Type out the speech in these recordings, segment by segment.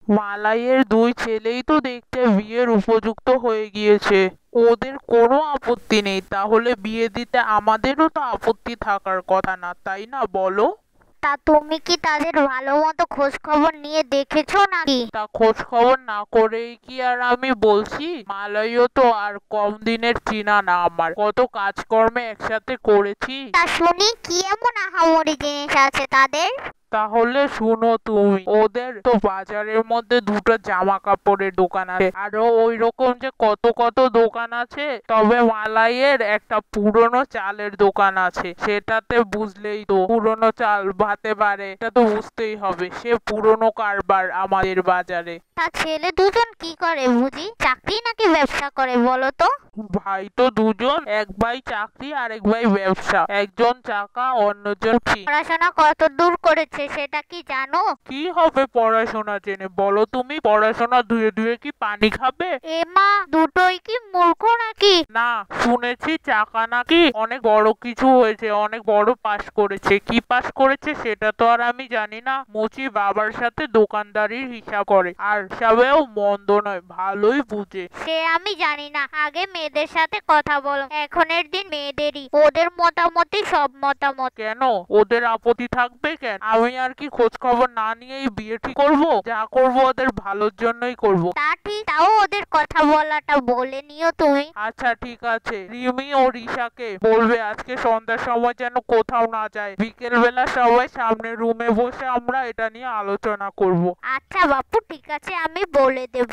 মালাইয়ের দুই ছেলেই তো দেখতে বিয়ের উপযুক্ত হয়ে গিয়েছে। ওদের কোনো আপত্তি নেই, তাহলে বিয়ে দিতে আমাদেরও তো আপত্তি থাকার কথা না, তাই না বলো? তা তুমি কি তাদের ভালো মতো খোঁজ খবর নিয়ে দেখেছো নাকি? তা খোঁজ খবর না করেই কি আর আমি বলছি? মালয়ও তো আর কম দিনের চিনা না, আমার কত কাজকর্মে একসাথে করেছি। তা শুনি কি এমন আহামরি জিনিস আছে তাদের? তাহলে শুনো তুমি, ওদের তো বাজারের মধ্যে দুটো জামা কাপড়ের দোকান আছে, আরো ওই রকম যে কত কত দোকান আছে। তবে মালাইয়ের একটা পুরনো চালের দোকান আছে, সেটাতে বুঝলেই তো পুরনো চাল ভাতে পারে, এটা তো বুঝতেই হবে, সে পুরনো কারবার আমাদের বাজারে। তা ছেলে দুজন কি করে বুঝি? চাকরি নাকি ব্যবসা করে বলো তো? ভাই তো দুজন, এক ভাই চাকরি আর এক ভাই ব্যবসা, একজন চাকা অন্যজন ফি। পড়াশোনা কত দূর করেছে সেটা কি জানো? কি হবে পড়াশোনা জেনে, বলো তুমি? পড়াশোনা ধুয়ে ধুয়ে কি পানি খাবে? এমা, দুটোই কি মূর্খ নাকি? না, শুনেছি চাকা নাকি অনেক বড় কিছু হয়েছে, অনেক বড় পাশ করেছে। কি পাশ করেছে সেটা তো আর আমি জানি না। মুচি বাবার সাথে দোকানদারির হিসাব করে, আর হিসাবেও মন্দ নয়, ভালোই বুঝে। সে আমি জানি না, আগে মেয়েদের সাথে কথা বলো। এখনের দিন মেয়েদেরই, ওদের মতামতই সব মতামত। কেন ওদের আপত্তি থাকবে কেন? আমি আর কি খোঁজ খবর না নিয়েই বিয়ে ঠিক করবো? যা করবো ওদের ভালোর জন্যই করব। তা ঠিক, তাও ওদের কথা বলাটা বলে নিও তুমি। আচ্ছা ঠিক আছে, রিমি ও রিশাকে বলবে আজকে সন্ধ্যার সময় যেন কোথাও না যায়, বিকেল বেলা সবাই সামনের রুমে বসে আমরা এটা নিয়ে আলোচনা করব। আচ্ছা বাপু, ঠিক আছে, আমি বলে দেব।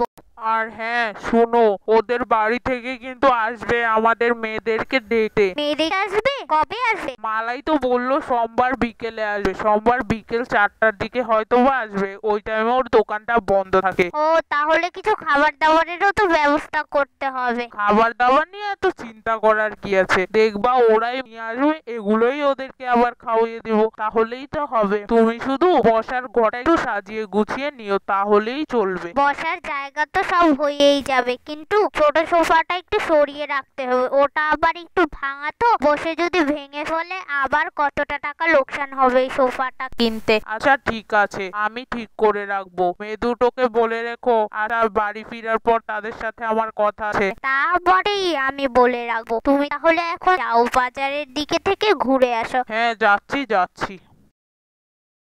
আর হ্যাঁ শোনো, ওদের বাড়ি থেকে কিন্তু আসবে আমাদের মেয়েদেরকে দেখতে। মেয়েদের আসবে? কবে আসবে? মালাই তো বললো সোমবার বিকেলে আসবে, সোমবার বিকেল 4টার দিকে হয়তো বা আসবে, ওই টাইমে ওর দোকানটা বন্ধ থাকে। ও, তাহলে কিছু খাবার দাবারেরও তো ব্যবস্থা করতে হবে। খাবার দাবার নিয়ে এত চিন্তা করার কি আছে, দেখবা ওরাই নিয়ে আসবে, এগুলোই ওদেরকে আবার খাওয়িয়ে দিব, তাহলেই তো হবে। তুমি শুধু বসার ঘরটা একটু সাজিয়ে গুছিয়ে নিও, তাহলেই চলবে। বসার জায়গা তো সব হয়েই যাবে, কিন্তু ছোট সোফাটা একটু সরিয়ে রাখতে হবে, ওটা আবার একটু ভাঙা তো, বসে যদি ভেঙে ফেলে আবার কতটা টাকা লোকসান হবে এই সোফাটা কিনতে। আচ্ছা ঠিক আছে, আমি ঠিক করে রাখবো। মেয়ে দুটোকে বলে রেখো, আর বাড়ি ফেরার পর তাদের সাথে আমার কথা আছে। তা বটেই, আমি বলে রাখবো। তুমি তাহলে এখন যাও, বাজারের দিকে থেকে ঘুরে আসো। হ্যাঁ যাচ্ছি যাচ্ছি।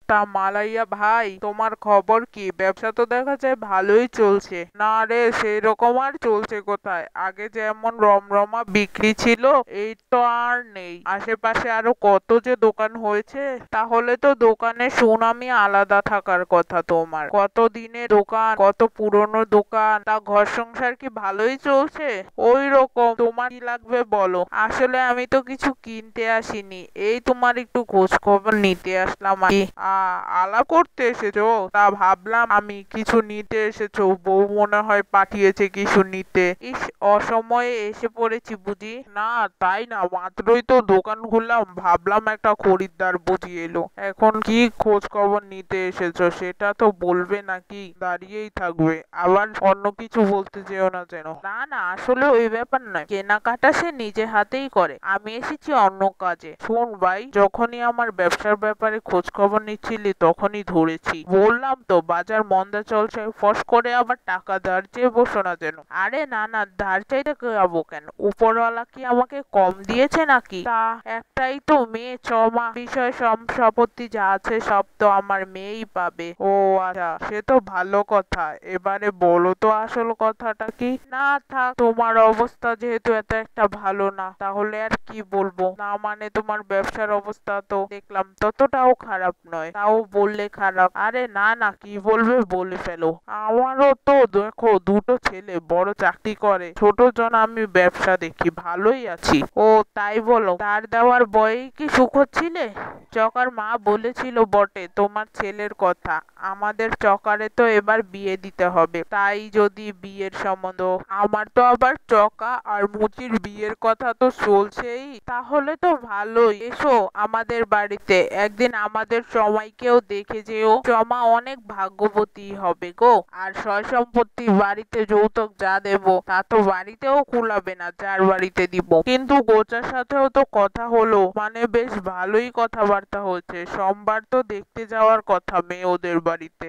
তা মালাইয়া ভাই, তোমার খবর কি? ব্যবসা তো দেখা যায় ভালোই চলছে। না রে, সেই রকম আর চলছে কোথায়, আগে যেমন রমরমা বিক্রি ছিল এই তো আর নেই। আশেপাশে আরো কত যে দোকান হয়েছে, তাহলে তো দোকানের সুনামই আলাদা থাকার কথা। তোমার কত দিনের দোকান, কত পুরনো দোকান, তা ঘর সংসার কি ভালোই চলছে? ওই রকম। তোমার কি লাগবে বলো? আসলে আমি তো কিছু কিনতে আসিনি, এই তোমার একটু খোঁজ খবর নিতে আসলাম আর কি। আলাপ করতে এসেছো? তা ভাবলাম আমি কিছু নিতে এসেছো, বউ মনে হয় পাঠিয়েছে কিছু নিতে। ইস, অসময়ে এসে পড়েছি বুঝি? না তাই না, মাত্রই তো দোকান খুললাম, ভাবলাম একটা খরিদ্দার বুঝি এলো। এখন কি খোঁজ খবর নিতে এসেছো সেটা তো বলবে, নাকি দাঁড়িয়েই থাকবে? আবার অন্য কিছু বলতে যেও না যেন। না না, আসলে ওই ব্যাপার নয়, কেনাকাটা সে নিজে হাতেই করে, আমি এসেছি অন্য কাজে। শোন ভাই, যখনই আমার ব্যবসার ব্যাপারে খোঁজ খবর নিচ্ছিলি তখনই ধরেছি, বললাম তো বাজার মন্দা চলছে, ফস করে আবার টাকা ধার চেয়ে বসো না যেন। আরে না না, ধার চাইতে যাবো কেন? উপরওয়ালা কি আমাকে কম দিয়েছে নাকি? তা একটাই তো মেয়ে, চমা বিষয় সম্পত্তি যা আছে সব তো আমার মেয়েই পাবে। ও আচ্ছা, সে তো ভালো কথা। এবারে বলো তো আসল কথাটা কি? না থাক, তোমার অবস্থা যেহেতু এত একটা ভালো না, তাহলে আর কি বলবো। না মানে তোমার ব্যবসার অবস্থা তো দেখলাম ততটাও খারাপ নয়, তাও বললে খারাপ? আরে না না, কি বলবে বলে ফেলো। আমারও তো দেখো দুটো ছেলে, বড় চাকরি করে, ছোট জন আমি ব্যবসা দেখি, ভালোই আছি। ও তাই বলো? তার দেওয়ার বয়েই কি সুখ হচ্ছিলে? চকার মা বলেছিল বটে তোমার ছেলের কথা, আমাদের চকারে তো এবার বিয়ে দিতে হবে, তাই যদি বিয়ের সম্বন্ধ। আমার তো আবার চকা আর মুচির বিয়ের কথা তো চলছেই, তাহলে তো ভালোই। এসো আমাদের বাড়িতে একদিন, আমাদের সময় জামাইকেও দেখে যেও, জমা অনেক ভাগ্যবতী হবে গো। আর সয় সম্পত্তি বাড়িতে যৌতুক যা দেবো তা তো বাড়িতেও কুলাবে না যার বাড়িতে দিব। কিন্তু গোচার সাথেও তো কথা হলো, মানে বেশ ভালোই কথাবার্তা হচ্ছে। সোমবার তো দেখতে যাওয়ার কথা মেয়ে ওদের বাড়িতে।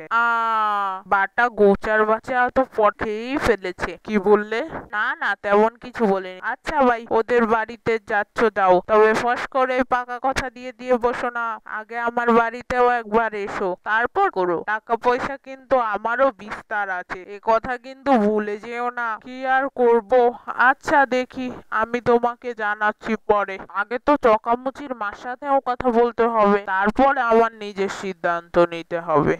বাটা গোচার বাচ্চা তো পটেই ফেলেছে। কি বললে? না না, তেমন কিছু বলিনি। আচ্ছা ভাই, ওদের বাড়িতে যাচ্ছ যাও, তবে ফস করে পাকা কথা দিয়ে দিয়ে বসো না। আগে আমার বাড়িতেও একবার এসো, তারপর করো। টাকা পয়সা কিন্তু আমারও বিস্তার আছে, এ কথা কিন্তু ভুলে যেও না। কি আর করব, আচ্ছা দেখি, আমি তোমাকে জানাচ্ছি পরে। আগে তো চকামুচির মার সাথেও কথা বলতে হবে, তারপর আমার নিজের সিদ্ধান্ত নিতে হবে।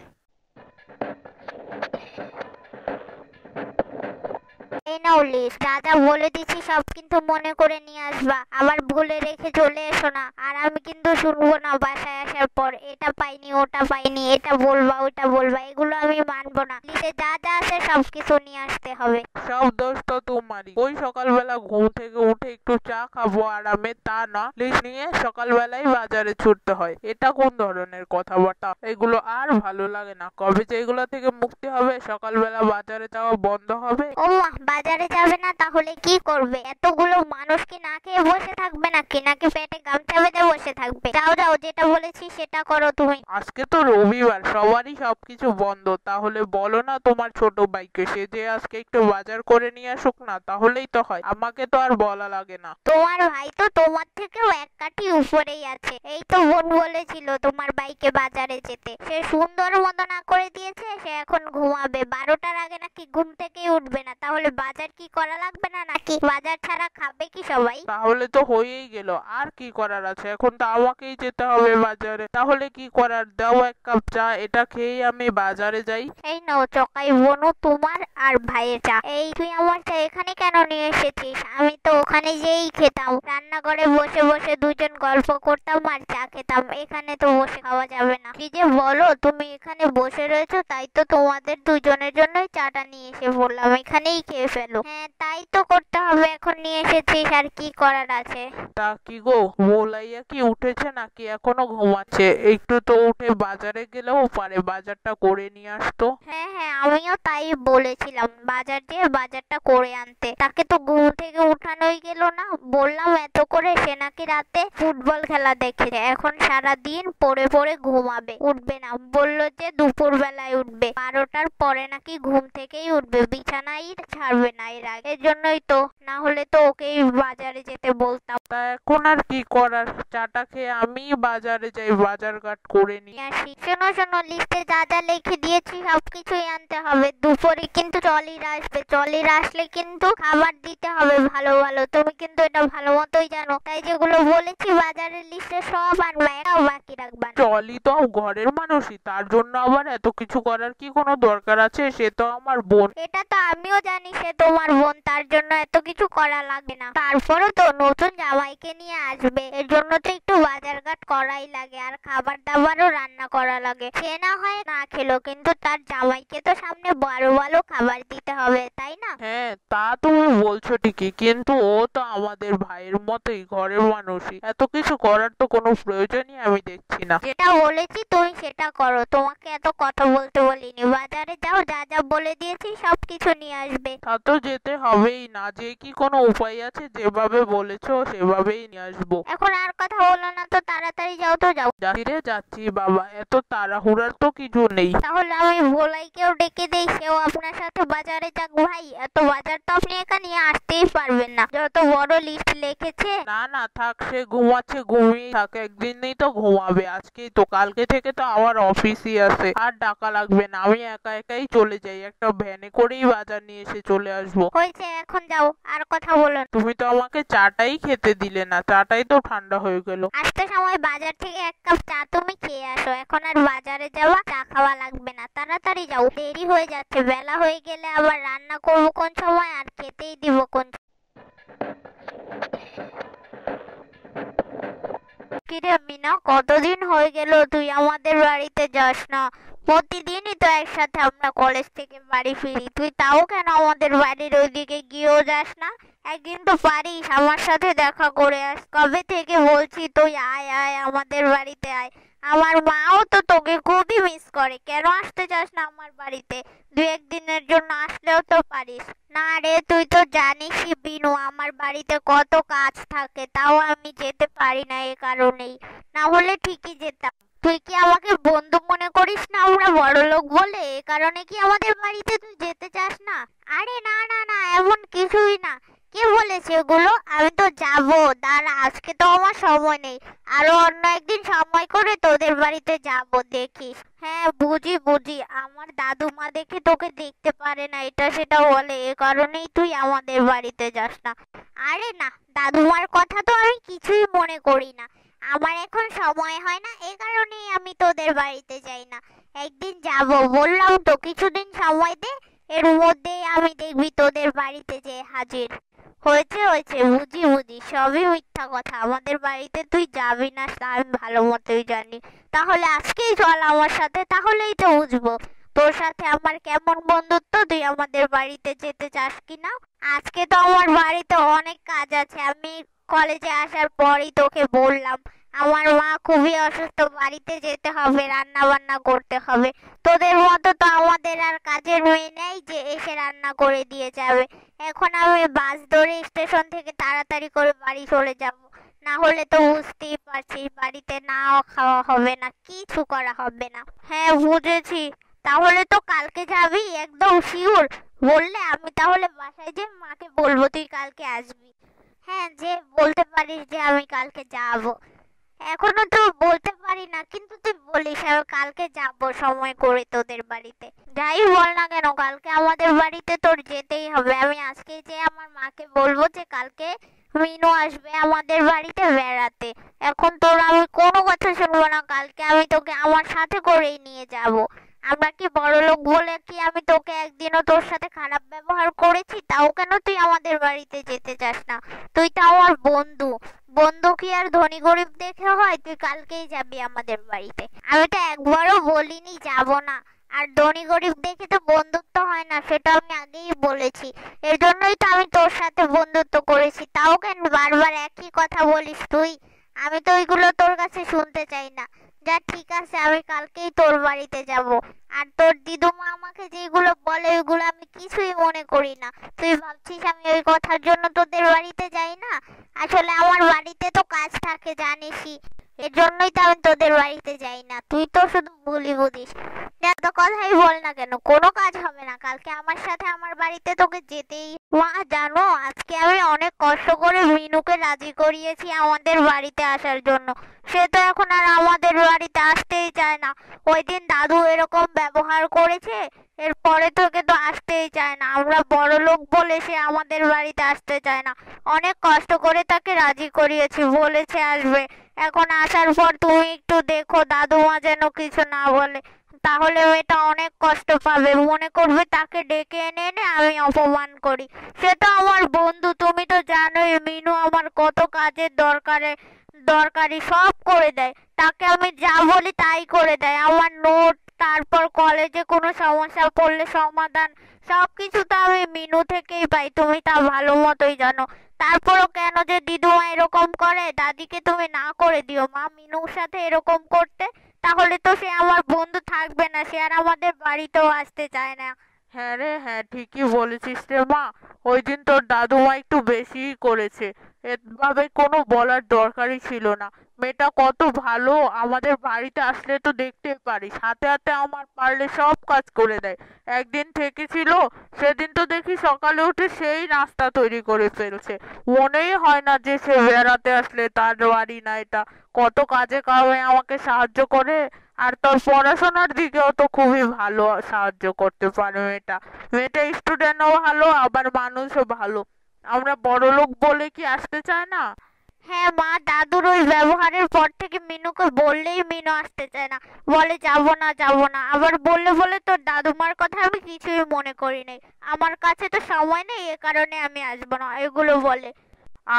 এই নাও লিস্ট, যা যা বলে দিচ্ছি সব কিন্তু মনে করে নিয়ে আসবা, আবার ভুলে রেখে চলে এসো না। আর আমি কিন্তু শুনবো না বাসায় আসার পর এটা পাইনি ওটা পাইনি, এটা বলবা ওটা বলবা, এগুলো আমি মানবো না। লিস্টে যা যা আছে সব কিছু নিয়ে আসতে হবে। সব দোষ তো তোমারই। ওই সকালবেলা ঘুম থেকে উঠে একটু চা খাবো আরামে, তা না, লিস্ট নিয়ে সকালবেলায় বাজারে ছুটতে হয়। এটা কোন ধরনের কথাবার্তা? এগুলো আর ভালো লাগে না। কবে যে এগুলো থেকে মুক্তি হবে, সকালবেলা বাজারে যাওয়া বন্ধ হবে। ও মা, বাজারে যাবে না তাহলে কি করবে? এতগুলো মানুষ কি না খেয়ে বসে থাকবে নাকি? নাকি পেটে গামছা বেঁধে বসে থাকবে? যাও যাও, যেটা বলেছি সেটা করো তুমি। আজকে তো রবিবার, সবারই সবকিছু বন্ধ। তাহলে বলো না তোমার ছোট ভাইকে, সে যে আজকে একটু বাজার করে নিয়ে আসুক না, তাহলেই তো হয়। আমাকে তো আর বলা লাগে না। তোমার ভাই তো তোমার থেকেও এক কাঠি উপরেই আছে। এই তো বোন বলেছিল তোমার ভাইকে বাজারে যেতে, সে সুন্দর মতো না করে দিয়েছে। সে এখন ঘুমাবে, 12টার আগে নাকি ঘুম থেকেই উঠবে না। তাহলে বাজার কি করা লাগবে না নাকি? বাজার ছাড়া খাবে কি সবাই? তাহলে তো হয়েই গেল, আর কি করার আছে? এখন তো আমাকেই যেতে হবে বাজারে। তাহলে কি করার, দাও এক কাপ চা, এটা খেয়েই আমি বাজারে যাই। এই নাও চকাই বোনু, তোমার আর ভাইয়ের চা। এই তুই আমার চা এখানে কেন নিয়ে এসেছিস? আমি তো ওখানে যেই খেতাম, রান্নাঘরে বসে বসে দুজন গল্প করতাম আর চা খেতাম। এখানে তো বসে খাওয়া যাবে না। কি যে বলো, তুমি এখানে বসে রয়েছো, তাই তো তোমাদের দুজনের জন্যই চাটা নিয়ে এসে বললাম এখানেই খেয়ে ফেলো। হ্যাঁ তাই তো করতে হবে, এখন নিয়ে এসেছিস, আর কি করার আছে। তা কি গো, বলাইয়া কি উঠেছে নাকি এখনো ঘুমাচ্ছে? একটু তো উঠে বাজারে গেলেও পারে, বাজারটা করে নিয়ে আসতো। হ্যাঁ হ্যাঁ, আমিও তাই বলেছিলাম বাজার দিয়ে বাজারটা করে আনতে। তাকে তো ঘুম থেকে উঠানোই গেল না। বললাম এত করে, সে নাকি রাতে ফুটবল খেলা দেখেছে, এখন সারা দিন পড়ে পড়ে ঘুমাবে, উঠবে না। বললো যে দুপুর বেলায় উঠবে, 12টার পরে নাকি ঘুম থেকেই উঠবে, বিছানাই ছাড়বে না এর আগে। এর জন্যই তো, না হলে তো ওকেই বাজারে যেতে বলতাম। তা এখন আর কি করার, চাটা খেয়ে আমি বাজারে যাই, বাজার ঘাট করে নিই। আসি। শোনো শোনো, লিস্টে যা যা লিখে দিয়েছি সবকিছুই আনতে হবে। দুপুরে কিন্তু চলির আসবে, চলির আসলে কিন্তু খাবার দিতে হবে ভালো ভালো। তুমি কিন্তু এটা ভালো মতোই জানো, তাই যেগুলো বলেছি বাজারের লিস্টে সব আনবা, এটাও বাকি রাখবা না। চলি তো ঘরের মানুষই, তার জন্য আবার এত কিছু করার কি কোনো দরকার আছে? সে তো আমার বোন। এটা তো আমিও জানি সে তোমার বোন, তার জন্য এত কিছু করা লাগবে না। তারপরও তো নতুন জামাইকে নিয়ে আসবে, এর জন্য তো একটু বাজার ঘাট করাই লাগে, আর খাবার দাবারও রান্না করা লাগে। সে না হয় না খেলো, কিন্তু তার জামাইকে তো সামনে ভালো ভালো খাবার দিতে হবে, তাই না? হ্যাঁ, তা তুমি বলছো ঠিকই, কিন্তু ও তো আমাদের ভাইয়ের মতোই, ঘরের মানুষই। এত কিছু করার তো কোনো প্রয়োজনই আমি দেখছি না। যেটা বলেছি তুমি সেটা করো, তোমাকে এত কথা বলতে বলিনি। বাজারে যাও, যা যা বলে দিয়েছি সবকিছু নিয়ে আসবে। তা তো যেতে হবেই, না যে কি কোনো উপায় আছে? যেভাবে বলেছো সেভাবেই নিয়ে আসবো। এখন আর কথা বলো না তো, তাড়াতাড়ি যাও তো যাও। যাচ্ছি রে যাচ্ছি বাবা, এত তাড়াহুড়ার তো কিছু নেই। তাহলে আমি ভোলাইকেও ডেকে দেই, সেও আপনার সাথে বাজারে যাক। ভাই, এত বাজার তো আপনি একা নিয়ে আসতেই পারবেন না, যত বড় লিস্ট লিখেছে। না না থাক, সে ঘুমাচ্ছে, ঘুমিয়ে থাকে, একদিনই তো ঘুমাবে। আজকেই তো, কালকে থেকে তো আমার অফিসই আছে, আর ডাকা লাগবে না। আমি একা একাই চলে যাই, একটা ভ্যানে করেই বাজার নিয়ে এসে চলে আসবো। হয়েছে, এখন যাও, আর কথা বলো না। তুমি তো আমাকে চাটাই খেতে দিলে না, চাটাই তো ঠান্ডা হয়ে গেল। আসতে সময় বাজার থেকে এক কাপ চা তুমি খেয়ে আসো, এখন আর বাজারে যাওয়া চা খাওয়া লাগবে না। তাড়াতাড়ি যাও, দেরি হয়ে যাচ্ছে। বেলা হয়ে গেলে আবার রান্না করবো কোন সময়, আর খেতেই দিব কোন। কিরে মিনা, কতদিন হয়ে গেল তুই আমাদের বাড়িতে যাস না? প্রতিদিনই তো একসাথে আমরা কলেজ থেকে বাড়ি ফিরি, তুই তাও কেন আমাদের বাড়ির ওইদিকে গিয়েও যাস না? একদিন তো পারিস আমার সাথে দেখা করে আস। কবে থেকে বলছি তুই আয় আয় আমাদের বাড়িতে আয়, আমার মাও তো তোকে খুবই মিস করে। কেন আসতে চাস না আমার বাড়িতে? 2-1 দিনের জন্য আসলেও তো পারিস। না রে, তুই তো জানিসই বিনু, আমার বাড়িতে কত কাজ থাকে, তাও আমি যেতে পারি না এ কারণেই। না হলে ঠিকই যেতাম। তুই কি আমাকে বন্ধু মনে করিস না আমরা বড়লোক বলে? এ কারণে কি আমাদের বাড়িতে তুই যেতে চাস না? আরে না না না, এমন কিছুই না। কে বলেছে এগুলো? আমি তো যাবো, দাঁড়া, আজকে তো আমার সময় নেই। আরো অন্য একদিন সময় করে তোদের বাড়িতে যাব, দেখিস। হ্যাঁ বুঝি বুঝি, আমার দাদুমা দেখে তোকে দেখতে পারে না, এটা সেটা বলে, এ কারণেই তুই আমাদের বাড়িতে যাস না। আরে না, দাদুমার কথা তো আমি কিছুই মনে করি না। আমার এখন সময় হয় না, এ কারণেই আমি তোদের বাড়িতে যাই না। একদিন যাব, বললাম তো, কিছুদিন সময় দে, এর মধ্যেই আমি দেখবি তোদের বাড়িতে যেয়ে হাজির। হয়েছে হয়েছে, বুঝি বুঝি, সবই মিথ্যা কথা। আমাদের বাড়িতে তুই যাবি না তা আমি ভালো মতোই জানি। তাহলে আজকেই চল আমার সাথে, তাহলেই তো বুঝবো তোর সাথে আমার কেমন বন্ধুত্ব, তুই আমাদের বাড়িতে যেতে চাস কিনা। আজকে তো আমার বাড়িতে অনেক কাজ আছে, আমি কলেজে আসার পরই তোকে বললাম। আমার মা খুবই অসুস্থ, বাড়িতে যেতে হবে, রান্না বান্না করতে হবে। তোদের মতো তো আমাদের আর কাজের মেয়ে নেই যে এসে রান্না করে দিয়ে যাবে। এখন আমি বাস ধরে স্টেশন থেকে তাড়াতাড়ি করে বাড়ি চলে যাব। না হলে তো বুঝতেই পারছিস, বাড়িতে নাও খাওয়া হবে না, কিছু করা হবে না। হ্যাঁ বুঝেছি। তাহলে তো কালকে যাবি একদম শিওর? বললে আমি তাহলে বাসায় যে মাকে বলবো তুই কালকে আসবি। হ্যাঁ, যে বলতে পারিস যে আমি কালকে যাব। এখনো তো বলতে পারি না, কিন্তু তুই বলিস আমি কালকে যাব সময় করে তোদের বাড়িতে। যাই বল না কেন, কালকে আমাদের বাড়িতে তোর যেতেই হবে। আমি আজকে যে আমার মাকে বলবো যে কালকে মিনু আসবে আমাদের বাড়িতে বেড়াতে। এখন তোর আমি কোনো কথা শুনবো না, কালকে আমি তোকে আমার সাথে করেই নিয়ে যাব। আমরা কি বড়লোক বলে কি আমি তোকে একদিনও তোর সাথে খারাপ ব্যবহার করেছি? তাও কেন তুই আমাদের বাড়িতে যেতে চাস না? তুই তো আমার বন্ধু। বন্ধু কি আর ধনী গরিব দেখে হয়? তুই কালকেই যাবি আমাদের বাড়িতে। আমি তো একবারও বলিনি যাব না। আর ধনী গরিব দেখে তো বন্ধুত্ব হয় না, সেটা আমি আগেই বলেছি। এর জন্যই তো আমি তোর সাথে বন্ধুত্ব করেছি। তাও কেন বারবার একই কথা বলিস তুই? আমি তো ওইগুলো তোর কাছে শুনতে চাই না। যা, ঠিক আছে, আমি কালকেই তোর বাড়িতে যাব। আর তোর দিদুমা আমাকে যেগুলো বলে ওইগুলো আমি কিছুই মনে করি না। তুই ভাবছিস আমি ওই কথার জন্য তোদের বাড়িতে যাই না? আসলে আমার বাড়িতে তো কাজ থাকে জানিসই, এর জন্যই তো আমি তোদের বাড়িতে যাই না। তুই তো শুধু বলি বুঝিস। যত কথাই বল না কেন, কোনো কাজ হবে না, কালকে আমার সাথে আমার বাড়িতে তোকে যেতেই। মা জানো, আজকে আমি অনেক কষ্ট করে মিনুকে রাজি করিয়েছি আমাদের বাড়িতে আসার জন্য। সে তো এখন আর আমাদের বাড়িতে আসতেই চায় না। ওই দিন দাদু এরকম ব্যবহার করেছে, এরপরে থেকে তো আসতেই চায় না। আমরা বড় লোক বলে সে আমাদের বাড়িতে আসতে চায় না। অনেক কষ্ট করে তাকে রাজি করিয়েছি, বলেছে আসবে। এখন আসার পর তুমি একটু দেখো দাদুমা যেন কিছু না বলে, তাহলে মেয়েটা অনেক কষ্ট পাবে, মনে করবে তাকে ডেকে এনে এনে আমি অপমান করি। সে তো আমার বন্ধু, তুমি তো জানোই মিনু আমার কত কাজের দরকারি সব করে দেয়। তাকে আমি যা বলি তাই করে দেয়। আমার নোট, তারপর কলেজে কোনো সমস্যা পড়লে সমাধান, সবকিছু তো আমি মিনু থেকেই পাই, তুমি তা ভালো মতোই জানো। তারপরও কেন যে দিদুমা এরকম করে? দাদিকে তুমি না করে দিও মা মিনুর সাথে এরকম করতে, তাহলে তো সে আমার বন্ধু থাকবে না, সে আর আমাদের বাড়িতেও আসতে চায় না। হ্যাঁ রে, হ্যাঁ ঠিকই বলেছিস রে মা। ওই দিন তোর দাদুমা একটু বেশিই করেছে, এভাবে কোনো বলার দরকারই ছিল না। মেয়েটা কত ভালো, আমাদের বাড়িতে আসলে তো দেখতে পারিস, হাতে হাতে আমার পারলে সব কাজ করে দেয়। একদিন থেকেছিল, সেদিন তো দেখি সকালে উঠে সেই নাস্তা তৈরি করে ফেলছে। মনেই হয় না যে সে বেড়াতে আসলে তার বাড়ি না এটা। কত কাজে কামে আমাকে সাহায্য করে। আর তোর পড়াশোনার দিকেও তো খুবই ভালো সাহায্য করতে পারে মেয়েটা। মেয়েটা স্টুডেন্টও ভালো, আবার মানুষও ভালো। আমরা বড়লোক বলে কি আসতে চায় না? হ্যাঁ মা, দাদুর ওই ব্যবহারের পর থেকে মিনুকে বললেই মিনু আসতে চায় না, বলে যাবো না যাবো না। আবার বললে বলে তোর দাদুমার কথা আমি কিছুই মনে করি নাই, আমার কাছে তো সময় নেই, এ কারণে আমি আসবো না, এগুলো বলে।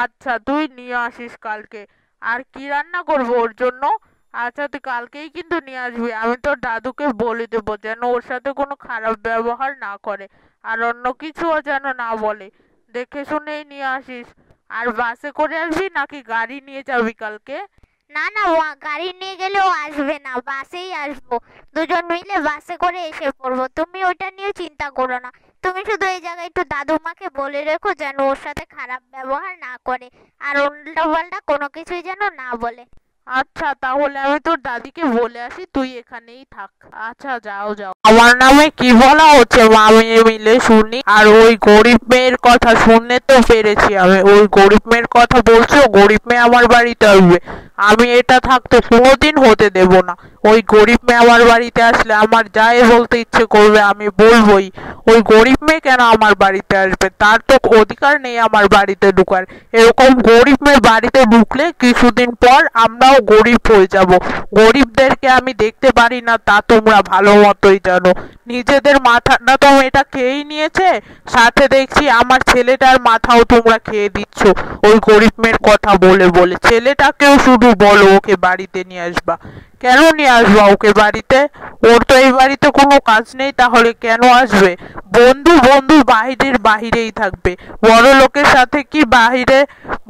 আচ্ছা, তুই নিয়ে আসিস কালকে। আর কি রান্না করবো ওর জন্য? আচ্ছা, তুই কালকেই কিন্তু নিয়ে আসবি। আমি তোর দাদুকে বলে দেবো যেন ওর সাথে কোনো খারাপ ব্যবহার না করে, আর অন্য কিছুও যেন না বলে। দেখে শুনেই নিয়ে আসিস। আর বাসে করে আসবি নাকি গাড়ি নিয়ে যাবি কালকে? না না, গাড়ি নিয়ে গেলেও আসবে না, বাসেই আসবো। দুজন মিলে বাসে করে এসে পড়বো। তুমি ওইটা নিয়ে চিন্তা করো না। তুমি শুধু এই জায়গায় একটু দাদুমাকে বলে রেখো যেন ওর সাথে খারাপ ব্যবহার না করে, আর উল্টা পাল্টা কোনো কিছুই যেন না বলে। আচ্ছা, তাহলে আমি তোর দাদিকে বলে আসি, তুই এখানেই থাক। আচ্ছা, যাও যাও। আমার নামে কি বলা হচ্ছে মামি মিলে শুনি। আর ওই গরিব মেয়ের কথা শুনতে তো পেরেছি আমি। ওই গরিব মেয়ের কথা বলছো, গরিব মেয়ে আমার বাড়িতে আসবে? আমি এটা থাকতে কোনোদিন হতে দেব না। ওই গরিব মেয়ে আমার বাড়িতে আসলে আমার যাই বলতে ইচ্ছে করবে আমি বলবোই। ওই গরিব মেয়ে কেন আমার বাড়িতে আসবে? তার তো অধিকার নেই আমার বাড়িতে ঢুকার। এরকম গরিব মেয়ে বাড়িতে ঢুকলে কিছুদিন পর আমরাও গরিব হয়ে যাব। গরিবদেরকে আমি দেখতে পারি না তা তোমরা ভালো মতোই জানো। নিজেদের মাথাটা তো এটা খেয়েই নিয়েছে, সাথে দেখছি আমার ছেলেটার মাথাও তোমরা খেয়ে দিচ্ছ ওই গরিব মেয়ের কথা বলে বলে। ছেলেটাকেও শুধু বলো ওকে বাড়িতে নিয়ে আসবা। কেন নিয়ে আসবা ওকে বাড়িতে? ওর তো এই বাড়িতে কোনো কাজ নেই, তাহলে কেন আসবে? বন্ধু বন্ধু বাহিরের বাহিরেই থাকবে। বড় লোকের সাথে কি বাহিরে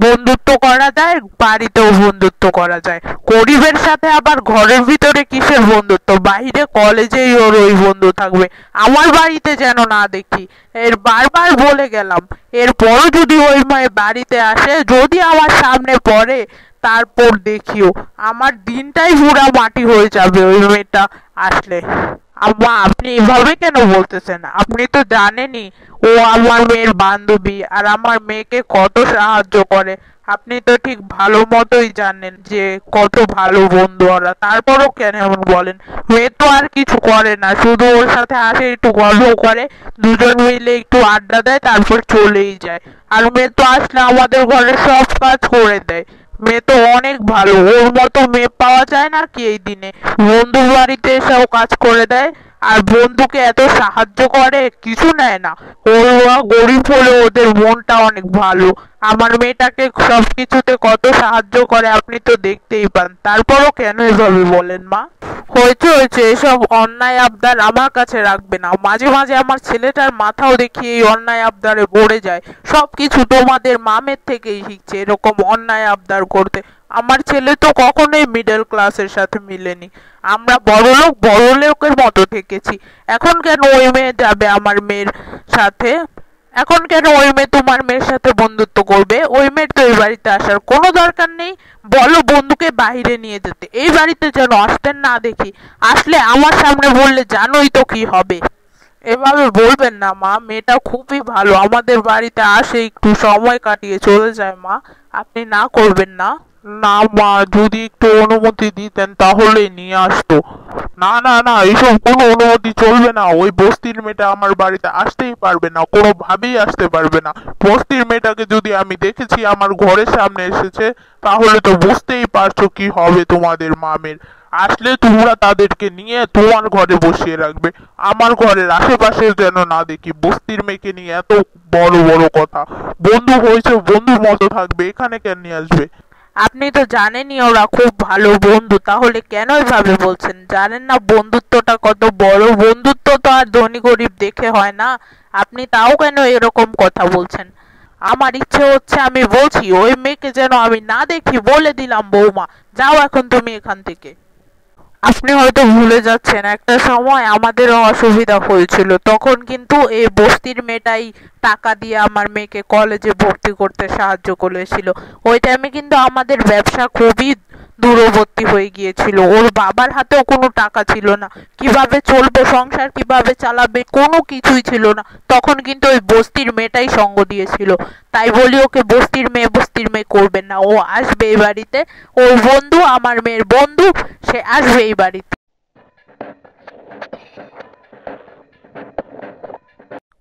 বন্ধুত্ব করা যায়? বাড়িতেও বন্ধুত্ব করা যায়। গরিবের সাথে আবার ঘরের ভিতরে কিসের বন্ধুত্ব? বাহিরে কলেজেই ওর ওই বন্ধু থাকবে। আমার বাড়িতে যেন না দেখি। এর বারবার বলে গেলাম। এরপরও যদি ওই মেয়ে বাড়িতে আসে, যদি আমার সামনে পড়ে, তারপর দেখিও আমার দিনটাই পুরা মাটি হয়ে যাবে ওই মেয়েটা আসলে। আম্মা, আপনি এভাবে কেন বলতেছেন? আপনি তো জানেনই ও আমার মেয়ের বান্ধবী আর আমার মেয়েকে কত সাহায্য করে। আপনি তো ঠিক ভালো মতোই জানেন যে কত ভালো বন্ধু ওরা। তারপরও কেন এমন বলেন? মেয়ে তো আর কিছু করে না, শুধু ওর সাথে আসে, একটু গল্প করে, দুজন মিলে একটু আড্ডা দেয়, তারপর চলেই যায়। আর মেয়ে তো আসলে আমাদের ঘরে সব কাজ করে দেয়। মেয়ে তো অনেক ভালো। ওর মতো মেয়ে পাওয়া যায় না কি এই দিনে? বন্ধুর বাড়িতে এসেও কাজ করে দেয়, আর বন্ধুকে এত সাহায্য করে, কিছু নেয় না। ওরা গরিব হলে ওদের মনটা অনেক ভালো। আমার মেয়েটাকে সবকিছুতে কত সাহায্য করে আপনি তো দেখতেই পান। তারপরও কেন এভাবে বলেন মা? হয়েছে হয়েছে, এসব অন্যায় আবদার আমার কাছে রাখবে না। মাঝে মাঝে আমার ছেলেটার মাথাও দেখি এই অন্যায় আবদারে ভরে যায়। সবকিছু তোমাদের মামের থেকেই শিখছে এরকম অন্যায় আবদার করতে। আমার ছেলে তো কখনোই মিডল ক্লাসের সাথে মিলেনি। আমরা বড় লোকের মতো থেকেছি। এখন কেন ওই মেয়ে যাবে আমার মেয়ের সাথে? এখন কেন ওই মেয়ে তোমার মেয়ের সাথে বন্ধুত্ব করবে? ওই মেয়ের তো এই বাড়িতে আসার কোনো দরকার নেই। বলো বন্ধুকে বাইরে নিয়ে যেতে। এই বাড়িতে যেন আসতেন না দেখি। আসলে আমার সামনে বললে জানোই তো কি হবে। এভাবে বলবেন না মা, মেয়েটা খুবই ভালো। আমাদের বাড়িতে আসে, একটু সময় কাটিয়ে চলে যায় মা। আপনি না করবেন না। না মা, যদি একটু অনুমতি দিতেন তাহলেই নিয়ে আসতো। না না না, এইসব কোনো অনুমতি চলবে না। ওই বস্তির মেয়েটা আমার বাড়িতে আসতেই পারবে না, কোনোভাবেই আসতে পারবে না। বস্তির মেয়েটাকে যদি আমি দেখেছি আমার ঘরের সামনে এসেছে, তাহলে তো বুঝতেই পারছো কি হবে তোমাদের মামের। আসলে তোমরা তাদেরকে নিয়ে তোমার ঘরে বসিয়ে রাখবে। আমার ঘরের আশেপাশে যেন না দেখি। বস্তির মেয়েকে নিয়ে এত বড় বড় কথা। বন্ধু হয়েছে, বন্ধুর মতো থাকবে, এখানে কেন নিয়ে আসবে? আপনি তো জানেনই ওরা খুব ভালো বন্ধু, তাহলে কেন এভাবে বলছেন? জানেন না বন্ধুত্বটা কত বড়? বন্ধুত্ব তো আর ধনী গরিব দেখে হয় না। আপনি তাও কেন এরকম কথা বলছেন? আমার ইচ্ছে হচ্ছে, আমি বলছি ওই মেয়েকে যেন আমি না দেখি, বলে দিলাম। বৌমা, যাও এখন তুমি এখান থেকে। আপনি হয়তো ভুলে যাচ্ছেন, একটা সময় আমাদেরও অসুবিধা হয়েছিল। তখন কিন্তু এই বস্তির মেয়েটাই টাকা দিয়ে আমার মেয়েকে কলেজে ভর্তি করতে সাহায্য করেছিল। ওই টাইমে কিন্তু আমাদের ব্যবসা খুবই দূরবর্তী হয়ে গিয়েছিল। ওর বাবার হাতেও কোনো টাকা ছিল না। কিভাবে চলবে, সংসার কিভাবে চালাবে, কোনো কিছুই ছিল না। তখন কিন্তু ওই বস্তির মেয়েটাই সঙ্গ দিয়েছিল। তাই বলি ওকে বস্তির মেয়ে করবেন না। ও আসবে এই বাড়িতে। ওর বন্ধু আমার মেয়ের বন্ধু, সে আসবে এই বাড়িতে।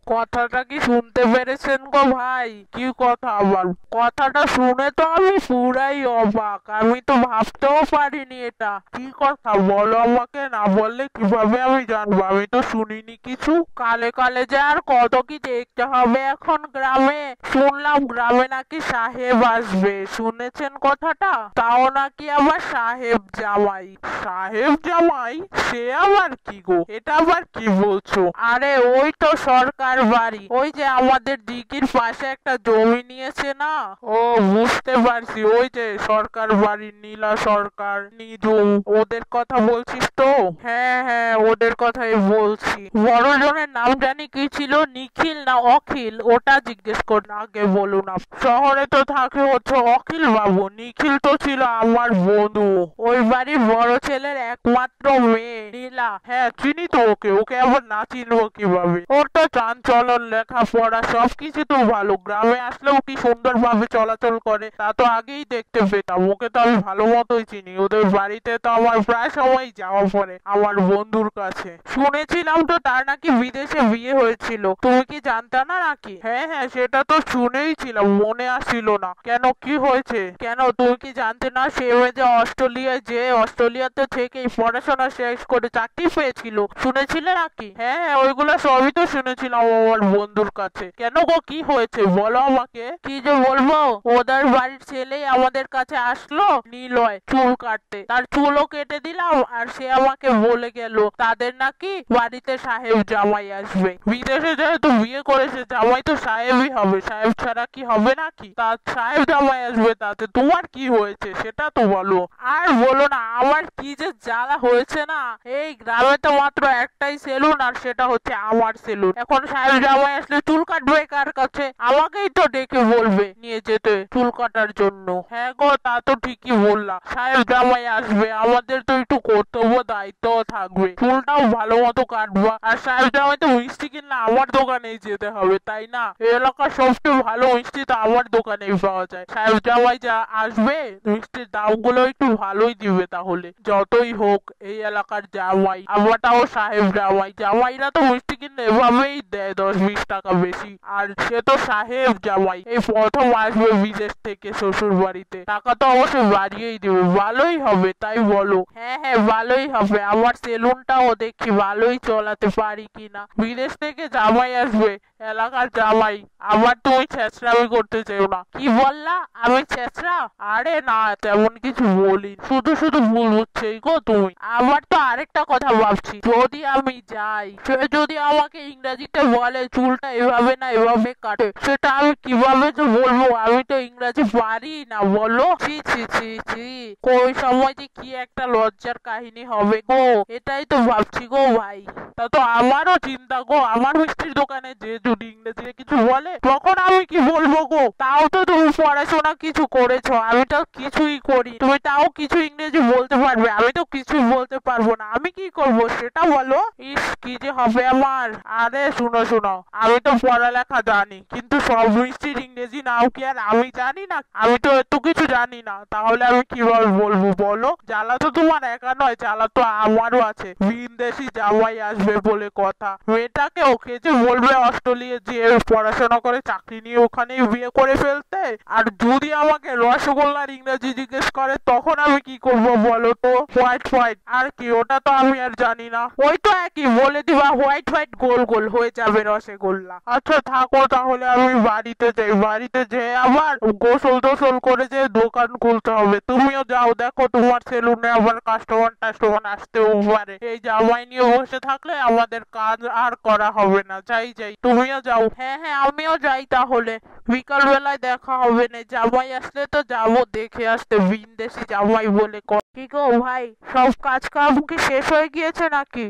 কথাটা কি শুনতে পেরেছেন গো ভাই? কি কথা আবার? কথাটা শুনে তো আমি পুরাই অবাক। আমি তো ভাবতেও পারিনি এটা। কি কথা বলো আমাকে, না বললে কিভাবে আমি জানবো? আমি তো শুনিনি কিছু। কালে কালে যে আর কত কি দেখতে হবে এখন গ্রামে। শুনলাম গ্রামে নাকি সাহেব আসবে, শুনেছেন কথাটা? তাও নাকি আবার সাহেব জামাই। সাহেব জামাই? সে আবার কি গো? এটা আবার কি বলছো? আরে ওই তো সরকার বাড়ি ওই যে আমাদের দিঘির পাশে একটা জমি নিয়েছে না। ও বুঝতে পারছি, ওই যে সরকার বাড়ি, নীলা সরকার, নিজুম, ওদের কথা বলছিস তো? হ্যাঁ হ্যাঁ, ওদের কথাই বলছি। বড়জনের নাম জানি কি ছিল, নিখিল না অখিল, ওটা জিজ্ঞেস কর আগে, বলুন। শহরে তো থাকে হচ্ছে অখিল বাবু, নিখিল তো ছিল আমার বন্ধু, ওই বাড়ির বড় ছেলের একমাত্র মেয়ে নীলা। হ্যাঁ চিনি তো ওকে, ওকে আবার না চিনবো কিভাবে? ওর তো চাঞ্চলন, লেখাপড়া সবকিছু তো ভালো, গ্রামে আসলেও কি সুন্দর ভাবে চলাচল করে তা তো আগেই দেখতে পেতাম। ওকে তো আমি ভালো মতোই চিনি, ওদের বাড়িতে তো আমার প্রায় সময় যাওয়া পড়ে আমার বন্ধুর কাছে। শুনেছিলাম তো তার নাকি বিদেশে বিয়ে হয়েছিল, তুমি কি জানতে না নাকি? হ্যাঁ হ্যাঁ, সেটা তো শুনেই ছিলাম, মনে আসছিল না। কেন, কি হয়েছে? কেন তুমি কি জানতে না? সে যে অস্ট্রেলিয়ায়, যে অস্ট্রেলিয়াতে থেকেই পড়াশোনা শেষ করে চাকরি পেয়েছিল, শুনেছিলে নাকি? হ্যাঁ হ্যাঁ, ওইগুলো সবই তো শুনেছিলাম আমার বন্ধুর কাছে। কেন গো, কি হয়েছে বলো আমাকে। কি যে বলবো, ওদের বাড়ির ছেলেই আমাদের কাছে আসলো নিলয় চুল কাটতে, তার চুলও কেটে দিলাম, আর সে আমাকে বলে গেল তাদের নাকি বাড়িতে সাহেব জামাই আসবে। বিদেশে যেহেতু বিয়ে করেছে, জামাই তো সাহেবই হবে, সাহেব ছাড়া কি হবে নাকি? তার সাহেব জামাই আসবে, তাতে তোমার কি হয়েছে সেটা তো বলো। আর বলো না, আমার কি যে জ্বালা হয়েছে না, এই গ্রামে তো মাত্র একটাই সেলুন, আর সেটা হচ্ছে আমার সেলুন। এখন সাহেব জামাই আসলে চুল কাটবে কার কাছে? আমাকেই তো ডেকে বলবে নিয়ে যেতে চুল কাটার জন্য। হ্যাঁ গো, তা তো ঠিকই বললা, সাহেব জামাই আসবে, আমাদের তো একটু কর্তব্য দায়িত্ব থাকবে, চুলটাও ভালো মতো কাটবা। আর সাহেব জামাই তো মিষ্টি কিনলে আমার দোকানেই যেতে হবে, তাই না? এই এলাকার সবচেয়ে ভালো মিষ্টি তো আমার দোকানেই পাওয়া যায়। সাহেব জামাই যা আসবে, মিষ্টির দামগুলো একটু ভালোই দিবে তাহলে। যতই হোক এই এলাকার জামাই, আমারটাও সাহেব জামাই, জামাইরা তো মিষ্টি কিনলে এভাবেই দেয় 10-20 টাকা বেশি, আর সে তো সাহেব জামাই, এই প্রথম আসবে বিদেশ থেকে শ্বশুর বাড়িতে, টাকা তো অবশ্যই বাড়িয়েই দেবে। ভালোই হবে তাই বলো। হ্যাঁ হ্যাঁ, ভালোই হবে, আমার সেলুনটাও দেখি ভালোই চলাতে পারি কিনা। বিদেশ থেকে জামাই আসবে, এলাকার জামাই, আবার তুমি ছেঁচড়ামি করতে চাও না। কি বললা, আমি ছেঁচড়া? আরে না, তেমন কিছু বলি, শুধু শুধু ভুল বুঝছেই গো তুমি। আবার তো আরেকটা কথা ভাবছি, যদি আমি যাই, সে যদি আমাকে ইংরেজিতে বলে চুলটা এভাবে না এভাবে কাটে, সেটা আমি কিভাবে তো বলবো? আমি তো ইংরেজি পারি না, বলো। ছি ছি ছি ছি, কোই সময় যে কি একটা লজ্জার কাহিনী হবে গো, এটাই তো ভাবছি গো ভাই। তা তো আমারও চিন্তা গো, আমার মিষ্টির দোকানে যে যদি ইংরেজিতে কিছু বলে, তখন আমি কি বলবো গো? তাও তো তুমি পড়াশোনা কিছু করেছো, আমি তো কিছুই করি, তুমি তাও কিছু ইংরেজি বলতে পারবে, আমি তো কিছুই বলতে পারবো না, আমি কি করব সেটা বলো। ইস, কি যে হবে আমার। আরে শুনো শুনো, আমি তো পড়ালেখা জানি, কিন্তু সব মিষ্টির ইংরেজি নাও কি আর আমি জানি না? আমি তো এত কিছু জানি না, তাহলে আমি কিভাবে বলবো বলো? জ্বালা তো তোমার একা নয়, জ্বালা তো আমারও আছে। ভিনদেশি জামাই আসবে বলে কথা, মেয়েটাকে ওকে যে বলবে অস্ট্রেলিয়া যে পড়াশোনা করে চাকরি নিয়ে ওখানেই বিয়ে করে ফেলতে, আর যদি আমাকে রসগোল্লার ইংরেজি জিজ্ঞেস করে তখন আমি কি করব বলো তো? হোয়াইট হোয়াইট, আর কি, ওটা তো আমি আর জানি না। ওই তো একই বলে দিবা, হোয়াইট হোয়াইট গোল গোল হয়ে যাবে রসগোল্লা। আচ্ছা থাকো তাহলে, আমি বাড়িতে যাই, বাড়িতে যেয়ে আবার গোসল টোসল করে যে দোকান খুলতে হবে। তুমিও যাও, দেখো তোমার সেলুনে আবার কাস্টমার টাস্টমার আসতেও পারে, এই জামাই নিয়ে বসে থাকলে আমাদের কাজ আর করা হবে না। যাই যাই, তুমিও যাও। হ্যাঁ হ্যাঁ, আমিও যাই তাহলে, বিকাল বেলায় দেখা হবে না, জামাই আসলে তো যাবো দেখে আসতে, ভিনদেশি জামাই বলে। কি গো ভাই, সব কাজ কাম কি শেষ হয়ে গিয়েছে নাকি?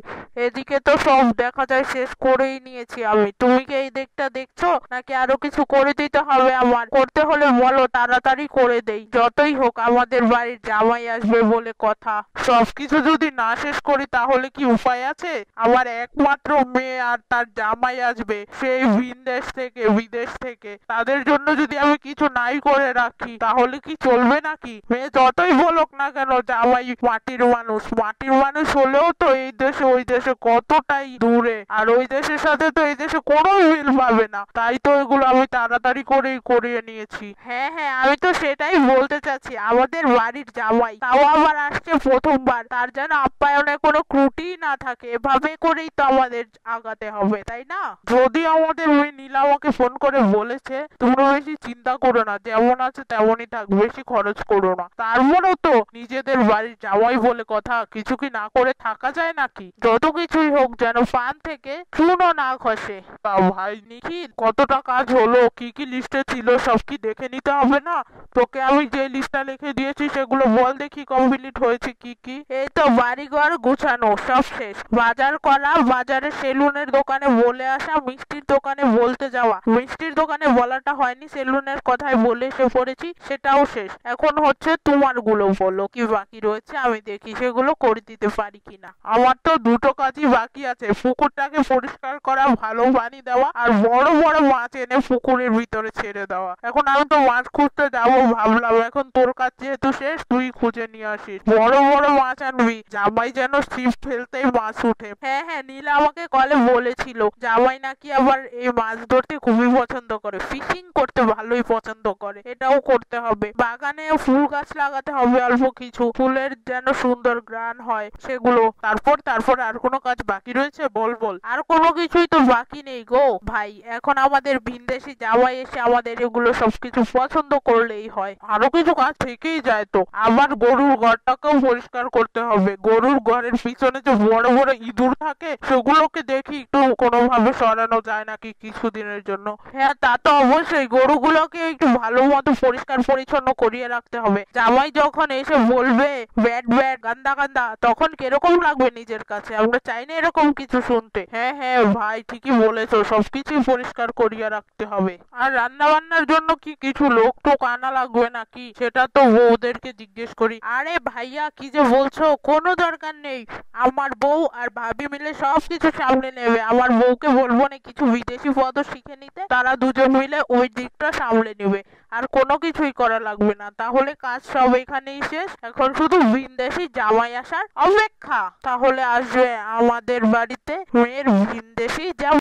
এদিকে তো সব দেখা যায় শেষ করেই নিয়েছি আমি, তুমি কি এই দিকটা দেখছো নাকি আরো কিছু করে দিতে হবে? আমার করতে হলে বলো, তাড়াতাড়ি করে দেই। যতই হোক আমাদের বাড়ির জামাই আসবে বলে কথা, সবকিছু যদি না শেষ করি তাহলে কি উপায় আছে? আমার একমাত্র মেয়ে আর তার জামাই আসবে সেই বিদেশ থেকে, বিদেশ থেকে, তাদের জন্য যদি আমি কিছু নাই করে রাখি তাহলে কি চলবে নাকি? মেয়ে যতই বলুক না কেন জামাই মাটির মানুষ, মাটির মানুষ হলেও তো এই দেশে ওই দেশে কতটাই দূরে, আর ওই দেশের সাথে তো এই দেশে কোনো মিল পাবে না, তাই তো এগুলো আমি তাড়াতাড়ি করেই করিয়ে নিয়েছি। হ্যাঁ হ্যাঁ, আমি তো সেটাই বলতে চাচ্ছি, আমাদের বাড়ির জামাই, তাও আবার আসছে প্রথমবার, তার যেন আপ্যায়নে কোনো ত্রুটি না থাকে, এভাবে করেই তো আমাদের আগাতে হবে, তাই না? যদি আমাদের ওই নীলা আমাকে ফোন করে বলেছে তোমরা বেশি চিন্তা করো না, যেমন আছে তেমনই থাক, বেশি খরচ করো না, তারপরেও তো নিজেদের বাড়ির জামাই বলে কথা, কিছু কি না করে থাকা যায় নাকি? যত কিছুই হোক যেন পান থেকে চুনও না খসে। তা ভাই নিখিল, কতটা কাজ হলো? কি কি লিস্টে ছিল সব কি দেখে নিতে হবে না? তোকে আমি যে লিস্টটা লিখে দিয়েছি সেগুলো বল দেখি কমপ্লিট হয়েছে কি কি। এই তো বাড়িঘর গুছানো সব শেষ, বাজার করা, বাজারে সেলুনের দোকানে বলে আসা, মিষ্টির দোকানে বলতে যাওয়া, মিষ্টির দোকানে বলাটা হয়নি, সেলুনের কথাই বলে এসে পড়েছি, সেটাও শেষ। এখন হচ্ছে তোমার গুলো বলো কি বাকি রয়েছে, আমি দেখি সেগুলো করে দিতে পারি কিনা। আমার তো দুটো কাজই বাকি আছে, পুকুরটাকে পরিষ্কার করা, ভালো পানি দেওয়া, আর বড় বড় মাছ এনে পুকুরের ভিতরে ছেড়ে দেওয়া। এখন আমি তো মাছ খুঁজতে যাবো ভাবলাম, এখন তোর কাজ যেহেতু শেষ তুই খুঁজে নিয়ে আসিস। বড় বড় মাছ আনবি, জামাই যেন ছিপ ফেলতেই মাছ উঠে। হ্যাঁ হ্যাঁ, নীলা আমাকে কলে বলেছিল জামাই নাকি আবার এই মাছ ধরতে খুবই পছন্দ করে, ফিশিং করতে ভালোই পছন্দ করে, এটাও করতে হবে। বাগানে ফুল গাছ লাগাতে হবে অল্প কিছু, ফুলের যেন সুন্দর গ্রান হয় সেগুলো। তারপর আর কোনো কাজ বাকি রয়েছে বল বল। আর কোনো কিছুই তো বাকি নেই গো ভাই, এখন আমাদের ভিনদেশি জামাই এসে আমাদের এগুলো সবকিছু পছন্দ করলেই হয়। আরো কিছু কাজ থেকেই যায় তো, আবার গরুর ঘরটাকেও পরিষ্কার করতে হবে। গরুর ঘরের পিছনে যে বড় বড় ইঁদুর থাকে সেগুলোকে দেখি একটু কোনোভাবে সরানো যায় নাকি কিছুদিনের জন্য। হ্যাঁ তা তো অবশ্যই, গরুগুলোকে একটু ভালো মতো পরিষ্কার পরিচ্ছন্ন করিয়ে রাখতে হবে। জামাই যখন এসে বলবে ব্যাট ব্যাট গান্দা গান্দা, তখন কিরকম লাগবে নিজের কাছে? আমরা চাই না এরকম কিছু শুনতে। হ্যাঁ হ্যাঁ ভাই, ঠিকই বলেছো, সবকিছুই পরিষ্কার করিয়ে রাখতে হবে। আর রান্না বান্নার জন্য কি কিছু লোক টোক আনা লাগবে নাকি? সেটা তো বউদেরকে জিজ্ঞেস করি। আরে ভাইয়া কি যে বলছো, কোনো দরকার নেই, আমার বউ আর ভাবি মিলে সবকিছু সামলে নেবে। আমার বউকে বলবো না কিছু বিদেশি পদ শিখে নিতে, তারা দুজন মিলে ওই দিকটা সামলে নেবে। আর কোনো কিছুই করা লাগবে না, তাহলে কাজ সব এখানেই শেষ। এখন শুধু ভিনদেশি জামাই আসার অপেক্ষা। তাহলে আসবে আমাদের বাড়িতে মেয়ের ভিনদেশি জামাই।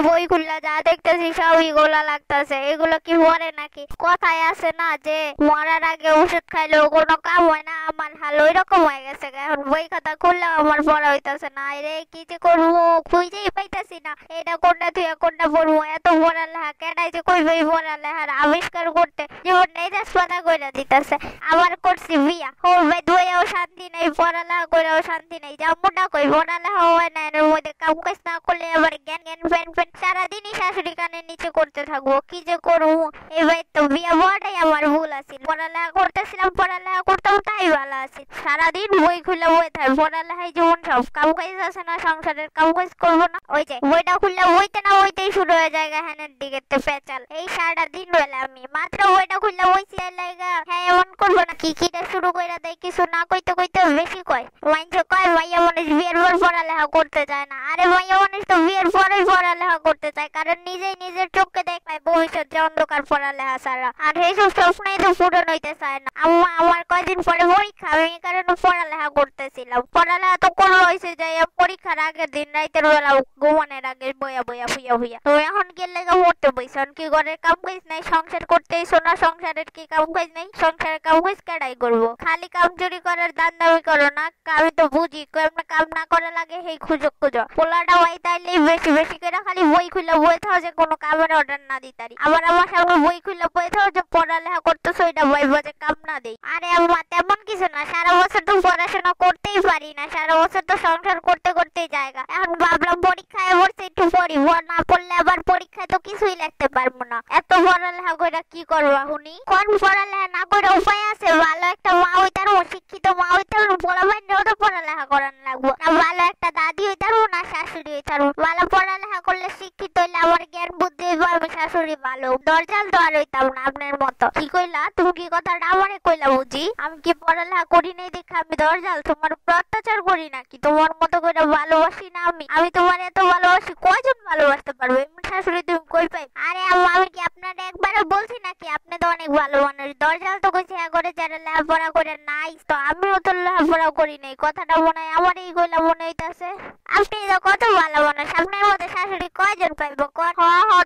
বই খুললা যা দেখতেছি সবই গোলা লাগতেছে, এগুলো কি মরে নাকি? কথায় আছে না যে মরার আগে ওষুধ খাইলেও কোনো কাম হয় না, আমার হাল ওই রকম হয়ে গেছে। এখন বই খাতা খুললেও আমার পড়া হইতাছে না, রে কি যে করবো খুঁজেই পাইতাছি না, এটা কোনটা তুই কোনটা পড়বো। এত পড়ালেখা কেটাই যে কই বই পড়ালেখার আবিষ্কার করতে জীবনটাই রাজপাতা কইরা দিতেছে। আবার করছি বিয়া, ওর ভাই দুইয়াও শান্তি নেই, পড়ালেখা কইরাও শান্তি নেই, যেমনটা কই পড়ালেখা হয় না, এর মধ্যে কাম কাজ না করলে আবার জ্ঞান জ্ঞান ফ্যান ফ্যান সারাদিনই শাশুড়ি কানের নিচে করতে থাকবো, কি যে করবো। এবার তো বিয়া বড়টাই আমার ভুল আছে, পড়ালেখা করতেছিলাম, পড়ালেখা করতাম তাই ভালো আছে। সারাদিন বই খুলে বই থাকে, পড়ালেখায় যেমন সব কাম কাজ আছে না, সংসারের কাম কাজ করবো না, ওই যে বইটা খুললে বইতে না বইতেই শুরু হয়ে যায় হ্যানের দিকে পেঁচাল। এই সারাটা দিন বেলা আমি মাত্র বইটা খুললে বইছি লাগা, হ্যাঁ এমন করবো না, কি কিটা শুরু করে দেয়, কিছু না কইতে কইতে বেশি কয়। মাইন্স কয় মাইয়া মানুষ বিয়ের পর পড়ালেখা করতে চায় না। আরে মাইয়া মানুষ তো বিয়ের পরেই পড়ালেখা করতে চায়, কারণ নিজেই নিজের চোখকে দেখায় ভবিষ্যৎ যে অন্ধকার পড়ালেখা ছাড়া। আর এইসব স্বপ্নই তো পূরণ হইতে চায় না। আমার কয়দিন পরে পরীক্ষা, আমি এই কারণে পড়ালেখা করতেছিলাম। পড়ালেখা তো করলো হয়েছে যাই পরীক্ষার আগের দিন রাইতের বেলা ঘুমানোর আগে বইয়া বইয়া ফুইয়া ফুইয়া। তো এখন গেলে পড়তে বইছেন কি ঘরের কাম কাজ নাই, সংসার করতেই শোনা, সংসারের কি কাম কাজ নাই, সংসারের কাম কাজ কেডাই করবো? খালি কাম চুরি করার দান দাবি করো না, আমি তো বুঝি কেমন কাম না করা লাগে সেই খুঁজো খুঁজো। পোলাটা ভাই তাইলে বেশি বেশি করে খালি বই খুলে বই থাও যে কোনো কামের অর্ডার না দিতারি, আবার আমার সামনে বই খুলে বই থাও যে পড়ালেখা করতেছো এটা বই বাজে কাম না দেই। আরে আম্মা তেমন কিছু না, সারা বছর তো পড়াশোনা করতেই পারি না, সারা বছর তো সংসার করতে করতেই জায়গা। এখন ভাবলাম পরীক্ষায় পড়ছে একটু পড়ি, না পড়লে আবার পরীক্ষায় তো কিছুই লিখতে পারবো না। এত পড়ালেখা করে কি করবা হুনি? কোন পড়ালেখা না করে উপায় আছে? ভালো একটা মা হইতার, শিক্ষিত মা হইতার, পোলাপাইনরাও তো পড়ালেখা করান লাগবো না। ভালো একটা দাদি হইতার না শাশুড়ি হইতার, ভালো পড়ালেখা করলে শিক্ষিত হইলে আমার জ্ঞান বুদ্ধি হইব, আমি শাশুড়ি ভালো দরজাল তো আর হইতাম না আপনার মতো। কি কইলা তুমি? কি কথাটা আমারে কইলা বুঝি? আমি কি পড়ালেখা করি নাই দেখে আমি দরজাল? তোমার উপর অত্যাচার করি নাকি? তোমার মতো করে ভালোবাসি না আমি তোমার এত ভালোবাসি, কয়জন ভালোবাসতে পারবে? এমন শাশুড়ি তুমি কই পাই? আরে আম্মা আমি কি আপনারা একবারও বলছি নাকি আপনি তো অনেক ভালো মানুষ? দরজাল তো কইছে করে যারা লেখাপড়া করে নাই, তো আমিও তো লেখাপড়া করি নাই, কথাটা মনে হয় আমার এই কইলা মনে হইতাছে। আপনি তো কত ভালো মানুষ, আপনার মতো শাশুড়ি কয়জন পাইব?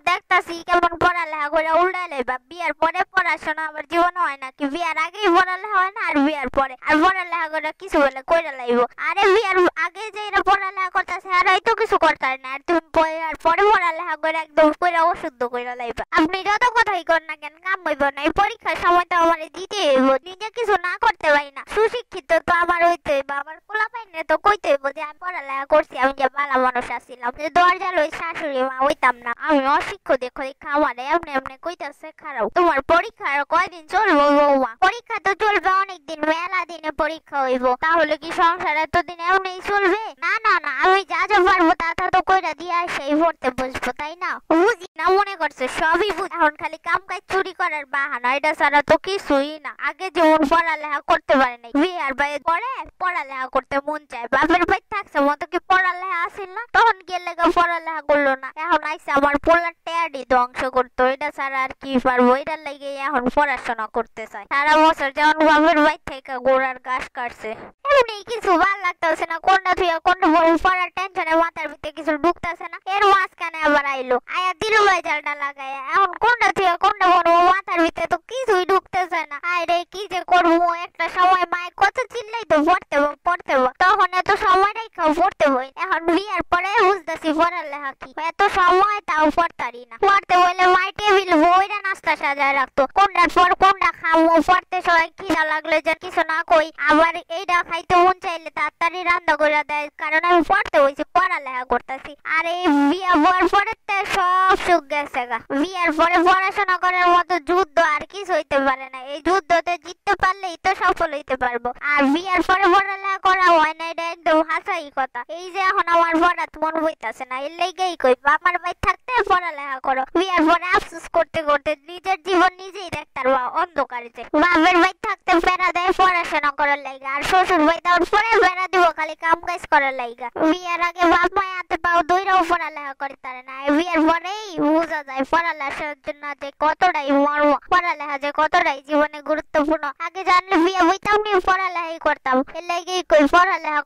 দেখতাছি কেমন পড়ালেখা করে উল্টাই লাইবা। বিয়ার পরে পড়াশোনা আবার জীবন হয় নাকি? বিয়ার আগেই পড়ালেখা হয় না আর বিয়ার পরে আর পড়ালেখা করে কিছু বলে কইরা লাইব। আরে বিয়ার আগে যে এরা পড়ালেখা করতেছে আর হয়তো কিছু করতে না, আর তুমি পরে পড়ালেখা করে একদম কইরা অশুদ্ধ কইরা লাইবা। আপনি যত কথাই কর না কেন কাম হইব না। এই পরীক্ষার সময় তো আমার দিতে হইব, নিজে কিছু না করতে পারি না। সুশিক্ষিত তো আমার হইতে হইব, আমার কোলা পাইনে তো কইতে হইব যে আমি পড়ালেখা করছি, আমি যে ভালো মানুষ আসছিলাম, যে দরজা লই শাশুড়ি মা হইতাম না। আমি অশিক্ষিত পরীক্ষা আমার এমনি এমনি কইতাছে খারাপ। তোমার পরীক্ষা আর কয়দিন চলবো বৌমা? পরীক্ষা তো চলবে অনেকদিন, মেলা দিনে পরীক্ষা হইব। তাহলে কি সংসার এতদিন এমনি চলবে? না না না, আমি যা যা পারবো তা তো কইরা দিয়ে সেই পড়তে বসবো, তাই না? বুঝি না মনে করছে সবই বুঝ, এখন খালি কাম কাজ চুরি করার বাহানা, এটা ছাড়া তো কিছুই না। আগে যেমন পড়ালেখা করতে পারে নাই, বিয়ার বাইরে পরে পড়ালেখা করতে মন চায়। বাপের বাড়ি থাকছে মতো কি পড়ালেখা আসিল না? তখন গেলে পড়ালেখা করলো না, এখন আইসে আমার পোলার টেয়ারি ধ্বংস করতো, এটা ছাড়া আর কি পারবো? এটার লাগে এখন পড়াশোনা করতে চাই। সারা বছর যেমন বাপের বাড়ি থেকে গোড়ার ঘাস কাটছে, এমনি কিছু ভাল লাগতেছে না। কোনটা থুয়া কোনটা পড়ার টেনশনে মাথার ভিতরে কিছু ঢুকতেছে না। এর মাঝখানে আবার আইলো আয়া দিল ভাই জালটা লাগায়, এখন কোনটা থুয়া কোনটা বলবো মাথার ভিতরে তো কিছুই ঢুকতেছে না। আরে কি যে করবো? একটা সময় মায়ের কত চিল্লাই তো পড়তে তখন এত সময় রেখাও পড়তে বই। এখন বিয়ার পরে বুঝতেছি পড়ালেখা কি, এত সময় তাও পড়তারি না। পড়তে বলে মাই টেবিল বইরা নাস্তা সাজায় রাখতো, কোনটার পর কোনটা খাবো। পড়তে সময় খিদা লাগলে যে কিছু না কই, আবার এইটা খাইতে মন চাইলে তাড়াতাড়ি রান্না করে দেয়, কারণ আমি পড়তে বইছি, পড়ালেখা করতেছি। আর এই বিয়া বর পরে সব সুখ গেছে গা। বিয়ার পরে পড়াশোনা করার মতো যুদ্ধ আর কিছু হইতে পারে না। এই যুদ্ধতে জিততে পারলেই তো সফল হইতে পারবো। আর বিয়ার পরে পড়ালেখা করা হয় না, এটা একদম হাসাই কথা। এই যে এখন আমার পড়াত মন বইতাছে না, এর লেগেই কই আমার ভাই থাকতে পড়ালেখা করো। বিয়ার পরে আফসোস করতে করতে নিজের জীবন নিজেই দেখতে পারবা অন্ধকারে। যে বাপের ভাই থাকতে ফেরা দেয় পড়াশোনা করার লাইগা, আর শ্বশুর ভাই তার পরে ফেরা দিব খালি কাম কাজ করার লাইগা। বিয়ার আগে বাপ মায় হাতে পাও দইরাও পড়ালেখা করতে পারে না, বিয়ার পরেই বোঝা যায় পড়ালেখার জন্য যে কতটাই মর্ম, পড়ালেখা যে কতটাই জীবনে গুরুত্বপূর্ণ। আগে জানলে বিয়া বইতাম নি, পড়ালেখাই করতাম। এর লাগেই কই পড়ালেখা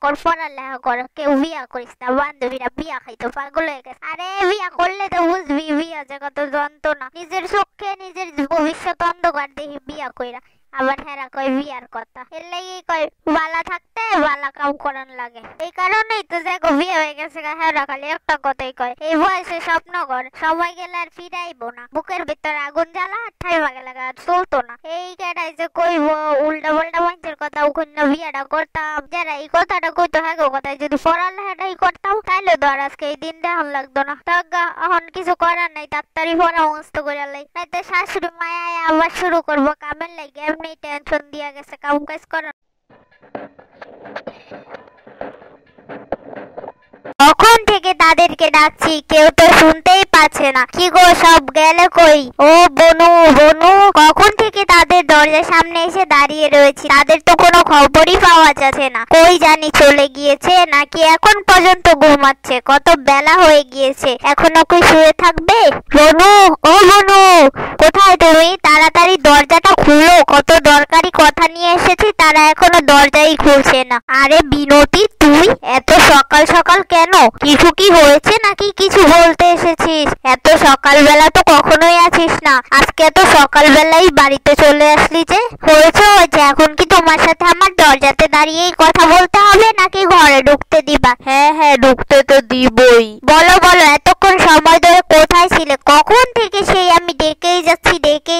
কর। কেউ বিয়া করিস না, বান্ধবীরা বিয়া খাইতো পাগল হয়ে গেছে। আরে বিয়া করলে তো বুঝবি বিয়া যে কত যন্ত্রণা। নিজের চোখে নিজের ভবিষ্যৎ অন্ধকার দেখি বিয়া কইরা আবার হেরা কয় বিয়ার কথা। এর লাগি কয় বালা থাকতে বালা কাম করান লাগে। এই কারণেই তো দেখো বিয়ে হয়ে গেছে হেরা খালি একটা কথাই কয়, এই বয়সে স্বপ্ন কর, সময় গেলে আর ফিরাইবো না। বুকের ভিতরে আগুন জ্বালা ঠাইমা গেলে আর চলতো না। এই কেটাই যে কইব উল্টা পাল্টা মানুষের কথা, ওখানে বিয়াটা করতাম। যারা এই কথাটা কইতো হ্যাঁ কথায় যদি পড়ালেখাটাই করতাম তাইলে ধর আজকে এই দিন দেখান লাগতো না। এখন কিছু করার নাই, তাড়াতাড়ি পরামর্শ করে লাই, নাইতো শাশুড়ি মায়া আবার শুরু করবো কামের লাগে। এমনি টেনশন দিয়া গেছে কাম কাজ করার। কখন থেকে তাদেরকে ডাকছি কেউ তো শুনতেই পাচ্ছে না। কি গো সব গেলে কই? ও বনু কখন থেকে তাদের দরজার সামনে এসে দাঁড়িয়ে রয়েছি, তাদের তো কোনো খবরই পাওয়া যাচ্ছে না। কই জানি চলে গিয়েছে নাকি এখন পর্যন্ত ঘুমাচ্ছে? কত বেলা হয়ে গিয়েছে, এখনো কি শুয়ে থাকবে? বনু ও বনু কোথায় তুমি? তাড়াতাড়ি দরজাটা খুলো, কত দরকারি কথা নিয়ে এসেছি, তারা এখনো দরজাই খুলছে না। আরে বিনতি তুই এত সকাল সকাল কেন? কিছু কি হয়েছে নাকি কিছু বলতে এসেছিস? এত সকালবেলা তো কখনোই আসিস না, আজকে এত সকালবেলাই বাড়িতে চলে আসলি যে? হয়েছে, এখন কি তোমার সাথে আমার দরজাতে দাঁড়িয়েই কথা বলতে হবে নাকি ঘরে ঢুকতে দিবা? হ্যাঁ ঢুকতে তো দিবই। বলো এতক্ষণ সময় ধরে কোথায় ছিলে? কখন থেকে সেই আমি ডেকেই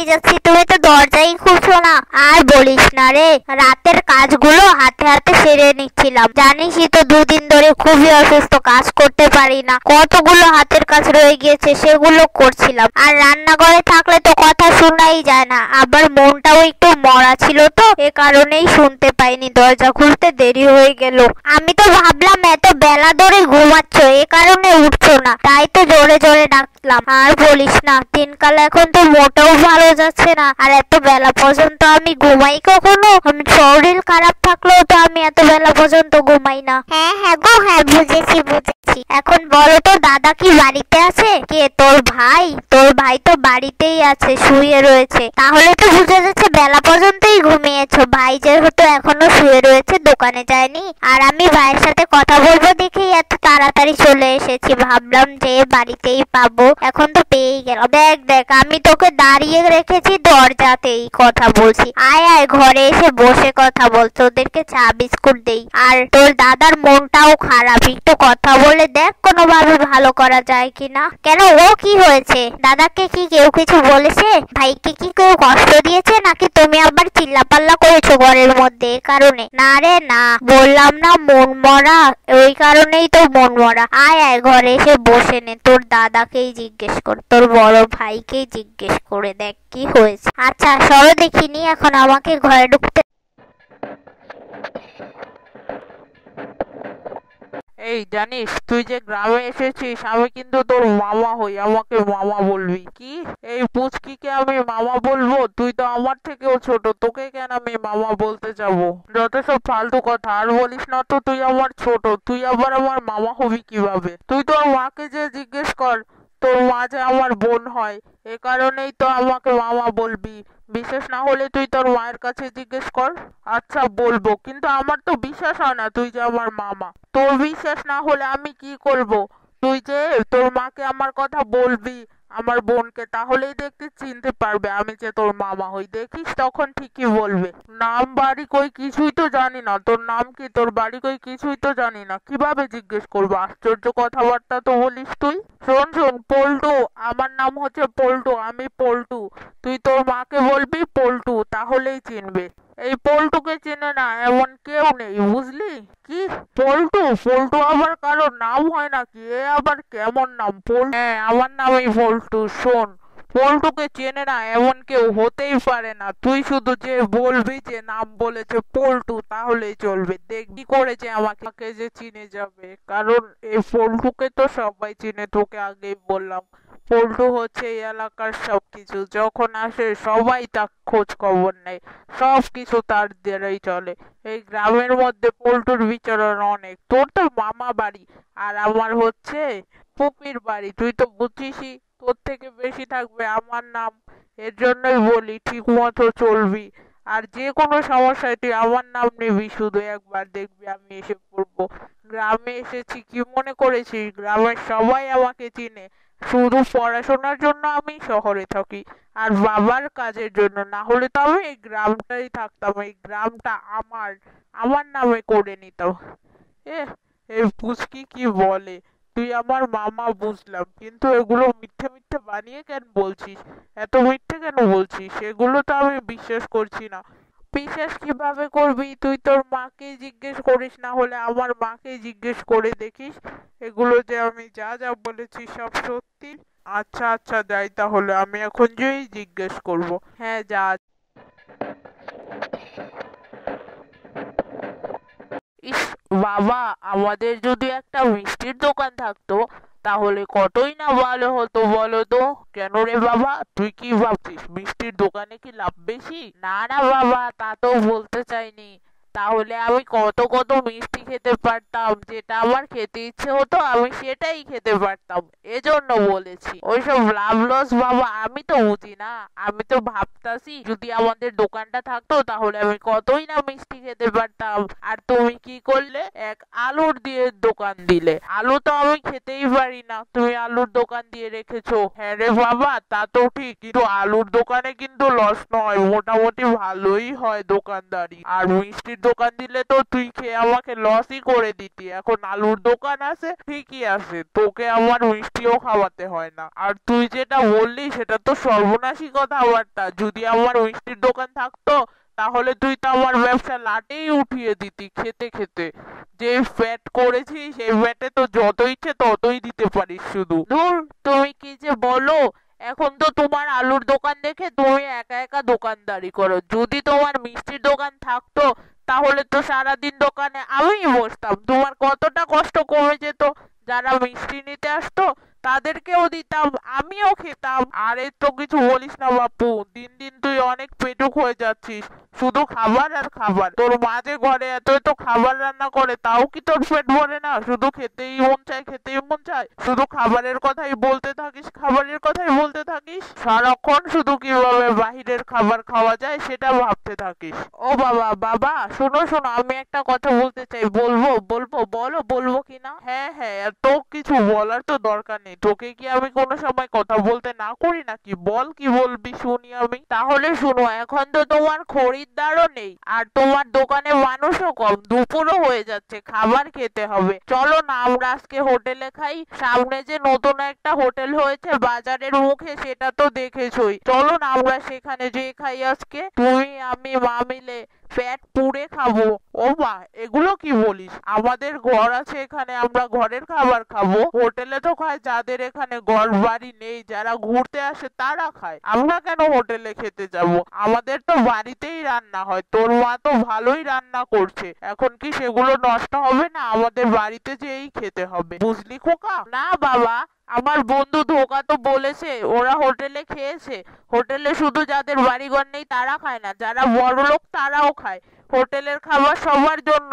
যাচ্ছি তুমি তো দরজাই খুলছো না। আর বলিস না রে, রাতের কাজগুলো হাতে হাতে সেরে নিচ্ছিলাম। জানিসই তো দুদিন ধরে খুবই অসুস্থ, কাজ করতে পারি না। কতগুলো হাতের কাজ রয়ে গিয়েছে সেগুলো করছিলাম। আর রান্নাঘরে থাকলে তো কথা শোনাই যায় না, আবার মনটাও একটু মরা ছিল তো এ কারণেই শুনতে পাইনি, দরজা খুলতে দেরি হয়ে গেল। আমি তো ভাবলাম এত বেলা ধরে ঘুমাচ্ছ এ কারণে উঠছো না, তাই তো জোরে জোরে ডাকলাম। আর বলিস না, দিনকাল এখন তো মোটেও ভালো যাচ্ছে না, আর এত বেলা পর্যন্ত আমি ঘুমাই কখনো? আমি শরীর খারাপ থাকলেও তো আমি এত বেলা পর্যন্ত ঘুমাই না। হ্যাঁ হ্যাঁ গো, হ্যাঁ বুঝেছি বুঝেছি। এখন বলো তো, দাদা কি বাড়িতে আছে? কে, তোর ভাই? তোর ভাই তো বাড়িতেই আছে, শুয়ে রয়েছে। তাহলে তো বোঝা যাচ্ছে বেলা পর্যন্তই ঘুমিয়েছো। ভাই যেহেতু এখনো শুয়ে রয়েছে, দোকানে যায়নি, আর আমি ভাইয়ের সাথে কথা বলবো দেখেই এত তাড়াতাড়ি চলে এসেছি। ভাবলাম যে বাড়িতেই পাবো, এখন তো পেয়েই গেলাম। দেখ দেখ, আমি তোকে দাঁড়িয়ে রেখেছি দরজাতেই, কথা বলছি। আয় আয়, ঘরে এসে বসে কথা বল, তোদেরকে চা বিস্কুট দেই। আর তোর দাদার মনটাও খারাপ, একটু কথা বলে দেখ কোনোভাবে ভালো করা যায় কিনা। কেন, ও কি হয়েছে? দাদাকে কি কেউ কিছু বলেছে? ভাইকে কি কেউ কষ্ট দিয়েছে, নাকি তুমি আবার চিল্লাপাল্লা করেছো ঘরের মধ্যে কারণে? না রে না, বললাম না মন মরা, ওই কারণেই তো মন মরা। আয় আয়, ঘরে এসে বসে নে, তোর দাদাকেই জিজ্ঞেস কর, তোর বড় ভাইকেই জিজ্ঞেস করে দেখ কি হয়েছে। আচ্ছা সরো দেখিনি, এখন আমাকে ঘরে ঢুকতে। এই জানিস, তুই যে গ্রামে এসেছিস, আমি কিন্তু তোর মামা হই, আমাকে মামা বলবি। কি, এই পুচকিকে আমি মামা বলবো? তুই তো আমার থেকেও ছোট, তোকে কেন আমি মামা বলতে যাবো? যত সব ফালতু কথা আর বলিস না তো। তুই আমার ছোট, তুই আবার আমার মামা হবি কিভাবে? তুই তোর মাকে যে জিজ্ঞেস কর, তোর মা যে আমার বোন হয়, এ কারণেই তো আমাকে মামা বলবি। বিশ্বাস না হলে তুই তোর মায়ের কাছে জিজ্ঞেস কর। আচ্ছা বলবো, কিন্তু আমার তো বিশ্বাস হয় না তুই যে আমার মামা। তোর বিশ্বাস না হলে আমি কি করব? তুই যে তোর মাকে আমার কথা বলবি, আমার বোনকে, তাহলেই দেখতে চিনতে পারবে আমি যে তোর মামা হই। দেখিস তখন ঠিকই বলবে। নাম বাড়ি কই কিছুই তো জানি না। তোর নাম কি, তোর বাড়ি কই কিছুই তো জানি না, কিভাবে জিজ্ঞেস করবো? আশ্চর্য কথাবার্তা তো বলিস তুই। শোন শোন পল্টু, আমার নাম হচ্ছে পল্টু, আমি পল্টু। তুই তোর মাকে বলবি পল্টু, তাহলেই চিনবে। এই পল্টুকে চেনে না এমন কেউ নেই, বুঝলি? কি, পল্টু? পল্টু আবার কারোর নাম হয় নাকি? এ আবার কেমন নাম? পল্টু? হ্যাঁ, আমার নামই পল্টু। শোন, পল্টুকে চেনে না এমন কেউ হতেই পারে না। তুই শুধু যে বলবি যে নাম বলেছে পল্টু, তাহলেই চলবে। দেখবি করেছে আমাকে যে চিনে যাবে, কারণ এই পল্টুকে তো সবাই চিনে, তোকে আগেই বললাম। পল্টু হচ্ছে এই এলাকার সবকিছু, যখন আসে সবাই তার খোঁজ খবর নেয়, সবকিছু তার দ্বারাই চলে। এই গ্রামের মধ্যে পল্টুর বিচরণ অনেক। তোর তো মামা বাড়ি, আর আমার হচ্ছে পুপির বাড়ি, তুই তো বুঝিসই। তোর থেকে বেশি থাকবে আমার নাম। এর জন্যই বলি ঠিক মতো চলবি, আর যে কোনো সমস্যায় তুই আমার নাম নিবি শুধু একবার, দেখবি আমি এসে পড়বো। গ্রামে এসেছি কি মনে করেছিস? গ্রামের সবাই আমাকে চিনে। শুধু পড়াশোনার জন্য আমি শহরে থাকি, আর বাবার কাজের জন্য, না হলে তো আমি এই গ্রামটাই থাকতাম, এই গ্রামটা আমার আমার নামে করে নিতাম। এ এই পুচকি কি বলে? তুই আমার মামা বুঝলাম, কিন্তু এগুলো মিথ্যে মিথ্যে বানিয়ে কেন বলছিস? এত মিথ্যে কেন বলছিস? এগুলো তো আমি বিশ্বাস করছি না। বিশ্বাস কিভাবে করবি? তুই তোর মাকেই জিজ্ঞেস করিস, না হলে আমার মাকেই জিজ্ঞেস করে দেখিস, এগুলো যে আমি যা যা বলেছি সব সত্যি। আচ্ছা আচ্ছা, যাই তাহলে, আমি এখন যেই জিজ্ঞেস করব। হ্যাঁ যা। ইস বাবা, আমাদের যদি একটা মিষ্টির দোকান থাকতো, তাহলে কতই না ভালো হতো বলো তো। কেন রে বাবা, তুই কি ভাবছিস মিষ্টির দোকানে কি লাভ বেশি? না না বাবা, তা তো বলতে চাইনি। তাহলে আমি কত কত মিষ্টি খেতে পারতাম, যেটা আমার খেতে ইচ্ছে হতো আমি সেটাই খেতে পারতাম, এজন্য বলেছি। ওইসব লাভ লস বাবা আমি তো বুঝি না। আমি তো ভাবতাছি যদি আমাদের দোকানটা থাকতো, তাহলে আমি কতই না মিষ্টি খেতে পারতাম। আর তুমি কি করলে? এক আলুর দিয়ে দোকান দিলে। আলু তো আমি খেতেই পারি না, তুমি আলুর দোকান দিয়ে রেখেছো। হ্যাঁ রে বাবা, তা তো ঠিক, কিন্তু আলুর দোকানে কিন্তু লস নয়, মোটামুটি ভালোই হয় দোকানদারি। আর মিষ্টির দোকান দিলে তো তুই খেয়ে আমাকে লসই করে দিতি। এখন আলুর দোকান আছে, ঠিকই আছে, তোকে আমার মিষ্টিও খাওয়াতে হয় না। আর তুই যেটা বললি সেটা তো সর্বনাশী কথাবার্তা। যদি আমার মিষ্টির দোকান থাকতো, তাহলে তুই তো আমার ব্যবসা লাটেই উঠিয়ে দিতি খেতে খেতে। যে ফ্যাট করেছিস সেই ফ্যাটে তো যত ইচ্ছে ততই দিতে পারিস শুধু। ধুর, তুমি কি যে বলো! এখন তো তোমার আলুর দোকান দেখে তুমি একা একা দোকানদারি করো। যদি তোমার মিষ্টির দোকান থাকতো, তাহলে তো সারাদিন দোকানে আমিই বসতাম, তোমার কতটা কষ্ট কমে যেত। যারা মিষ্টি নিতে আসতো তাদেরকেও দিতাম, আমিও খেতাম। আরে তো কিছু বলিস না বাপু, দিন দিন তুই অনেক পেটুক হয়ে যাচ্ছিস, শুধু খাবার আর খাবার। তোর মা যে ঘরে এত এত খাবার রান্না করে, তাও কি তোর পেট ভরে না? শুধু খেতেই মন চায়, খেতেই মন চায়, শুধু খাবারের কথাই বলতে থাকিস, খাবারের কথাই বলতে থাকিস, সারাক্ষণ শুধু কিভাবে বাহিরের খাবার খাওয়া যায় সেটা ভাবতে থাকিস। ও বাবা, বাবা শোনো শোনো, আমি একটা কথা বলতে চাই, বলবো বলবো? বলো বলবো কিনা? হ্যাঁ হ্যাঁ, এত কিছু বলার তো দরকার নেই, তোকে কি আমি কোনো সময় কথা বলতে না করি নাকি? বল, কি বলবি শুনি আমি। তাহলে শুনো, এখন তো তোমার খরিদ্দারও নেই, আর তোমার দোকানে মানুষও কম, দুপুরও হয়ে যাচ্ছে, খাবার খেতে হবে। চলো না আমরা আজকে হোটেলে খাই। সামনে যে নতুন একটা হোটেল হয়েছে বাজারের মুখে, সেটা তো দেখেছই। চলো না আমরা সেখানে যেয়ে খাই আজকে, তুমি আমি মা মিলে পেট পুড়ে খাবো। ও মা, এগুলো কি বলিস? আমাদের ঘর আছে এখানে, আমরা ঘরের খাবার খাবো। হোটেলে তো খায় যাদের এখানে ঘর বাড়ি নেই, যারা ঘুরতে আসে তারা খায়, আমরা কেন হোটেলে খেতে যাব? আমাদের তো বাড়িতেই রান্না হয়, তোর মা তো ভালোই রান্না করছে, এখন কি সেগুলো নষ্ট হবে না? আমাদের বাড়িতে যেয়েই খেতে হবে, বুঝলি খোকা? না বাবা, আমার বন্ধু ধোকা তো বলেছে ওরা হোটেলে খেয়েছে। হোটেলে শুধু যাদের বাড়িঘর নেই তারা খায় না, যারা বড়লোক তারাও খায়। হোটেলের খাবার সবার জন্য,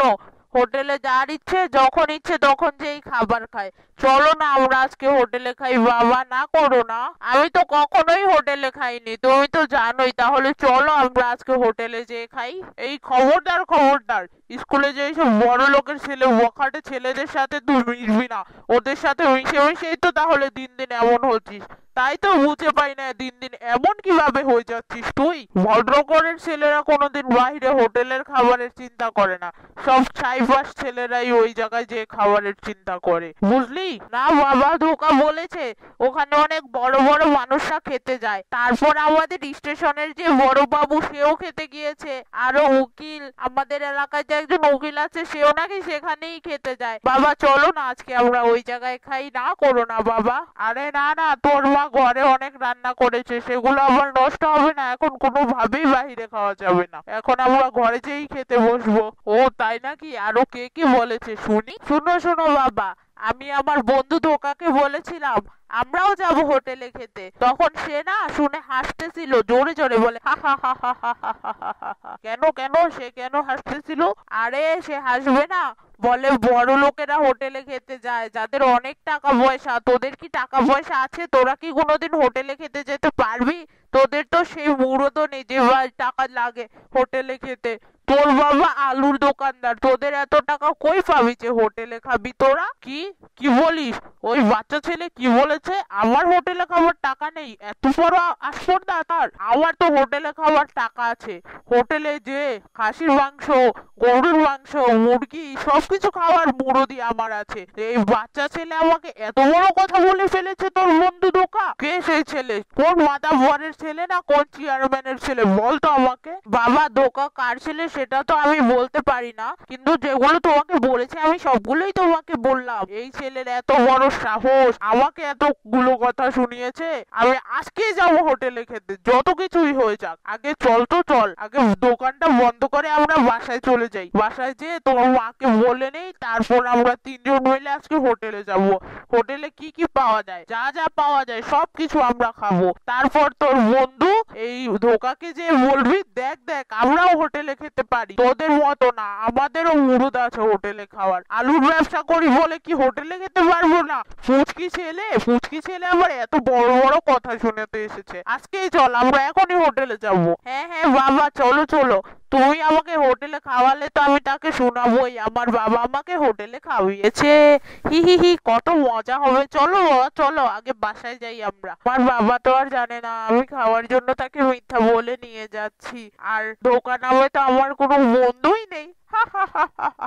হোটেলে যার ইচ্ছে যখন ইচ্ছে তখন যেই খাবার খায়। চলো না আমরা আজকে হোটেলে খাই। বাবা না করো না, আমি তো কখনোই হোটেলে খাইনি, তুমি তো জানোই। তাহলে চলো আমরা আজকে হোটেলে যেয়ে খাই। এই খবরদার খবরদার, স্কুলে যে সব বড় লোকের ছেলে বখাটে ছেলেদের সাথে তুই মিশবি না। ওদের সাথে মিশে মিশেই তো তাহলে দিন দিন এমন হচ্ছিস। তাই তো বুঝে পাই না দিন দিন এমন কিভাবে হয়ে যাচ্ছিস তুই। ভদ্রঘরের ছেলেরা কোনোদিন বাইরে হোটেলের খাবারের চিন্তা করে না, সব ছাইপাস ছেলেরাই ওই জায়গায় যে খাবারের চিন্তা করে, বুঝলি? না বাবা, ধোকা বলেছে, ওখানে অনেক বড় বড় মানুষরা খেতে যায়। তারপর আমাদের স্টেশনের যে বড় বাবু সেও খেতে গিয়েছে, আরো উকিল, আমাদের এলাকায় যে একজন উকিল আছে সেও নাকি সেখানেই খেতে যায়। বাবা চলো না আজকে আমরা ওই জায়গায় খাই। না করো না বাবা। আরে না না, তোর মা ঘরে অনেক রান্না করেছে, সেগুলো আবার নষ্ট হবে না, এখন কোনোভাবেই বাহিরে খাওয়া যাবে না, এখন আমরা ঘরে যেই খেতে বসবো। ও তাই নাকি? আরো কে কি বলেছে শুনি? শোনো শোনো বাবা, আমি আমার বন্ধু ধোকাকে বলেছিলাম আমরাও যাব হোটেলে খেতে, তখন সে না শুনে হাসতেছিল, জোরে জোরে বলে হা হা হা হা হা হা হা হা হা হা। কেন কেন, সে কেন হাসতেছিল? আরে সে হাসবে না, বলে বড় লোকেরা হোটেলে খেতে যায়, যাদের অনেক টাকা পয়সা। তোদের কি টাকা পয়সা আছে? তোরা কি কোনোদিন হোটেলে খেতে যেতে পারবি? তোদের তো সেই মুরতও নেই যে টাকা লাগে হোটেলে খেতে। তোর বাবা আলুর দোকানদার, তোদের এত টাকা কই পাবি যে হোটেলে খাবি তোরা? কি কি বলিস? ওই বাচ্চা ছেলে কি বলেছে? আমার হোটেলে খাবার টাকা নেই? এত বড় আস্পর্ধা তার! আমার তো হোটেলে খাবার টাকা আছে। হোটেলে যে খাসির মাংস, গরুর মাংস, মুরগি সবকিছু খাওয়ার মুরদি আমার আছে। এই বাচ্চা ছেলে আমাকে এত বড় কথা বলে ফেলেছে তোর বন্ধু ধোকা। কে সেই ছেলে? কোন মাদাবরের ছেলে না কোন চেয়ারম্যানের ছেলে? বল তো আমাকে। বাবা ধোকা কার ছেলে সেটা তো আমি বলতে পারি না, কিন্তু যেগুলো তোমাকে বলেছে আমি সবগুলোই তোমাকে বললাম। এই ছেলের এত বড় সাহস, আমাকে এতগুলো কথা শুনিয়েছে। আমি আজকেই যাব হোটেলে খেতে, যত কিছুই হয়ে যাক। আগে চল তো চল, আগে দোকানটা বন্ধ করে আমরা বাসায় চলে যাই। বাসায় যেয়ে তোমার মাকে বলে নেই, তারপর আমরা তিনজন মিলে আজকে হোটেলে যাব। হোটেলে কি কি পাওয়া যায়, যা যা পাওয়া যায় সবকিছু আমরা খাবো। তারপর তোর বন্ধু এই ধোকাকে যে বলবি, দেখ দেখ আমরাও হোটেলে খেতে পারি, তোদের মতো না, আমাদেরও মুরুদ আছে হোটেলে খাওয়ার। আলুর ব্যবসা করি বলে কি হোটেলে খেতে পারবো না? ফুচকি ছেলে, ফুচকি ছেলে আবার এত বড় বড় কথা শুনেতে এসেছে। আজকেই চল, আমরা এখনই হোটেলে যাব। হ্যাঁ হ্যাঁ বাবা চলো চলো, তুমি আমাকে হোটেলে খাওয়ালে তো আমি তাকে শোনাবোই আমার বাবা আমাকে হোটেলে খাওয়িয়েছে, হি হি হি, কত মজা হবে। চলো চলো, আগে বাসায় যাই আমরা। আমার বাবা তো আর জানে না আমি খাওয়ার জন্য তাকে মিথ্যা বলে নিয়ে যাচ্ছি, আর ধোকা নামে তো আমার কোনো বন্ধুই নেই। হা হা হা হা।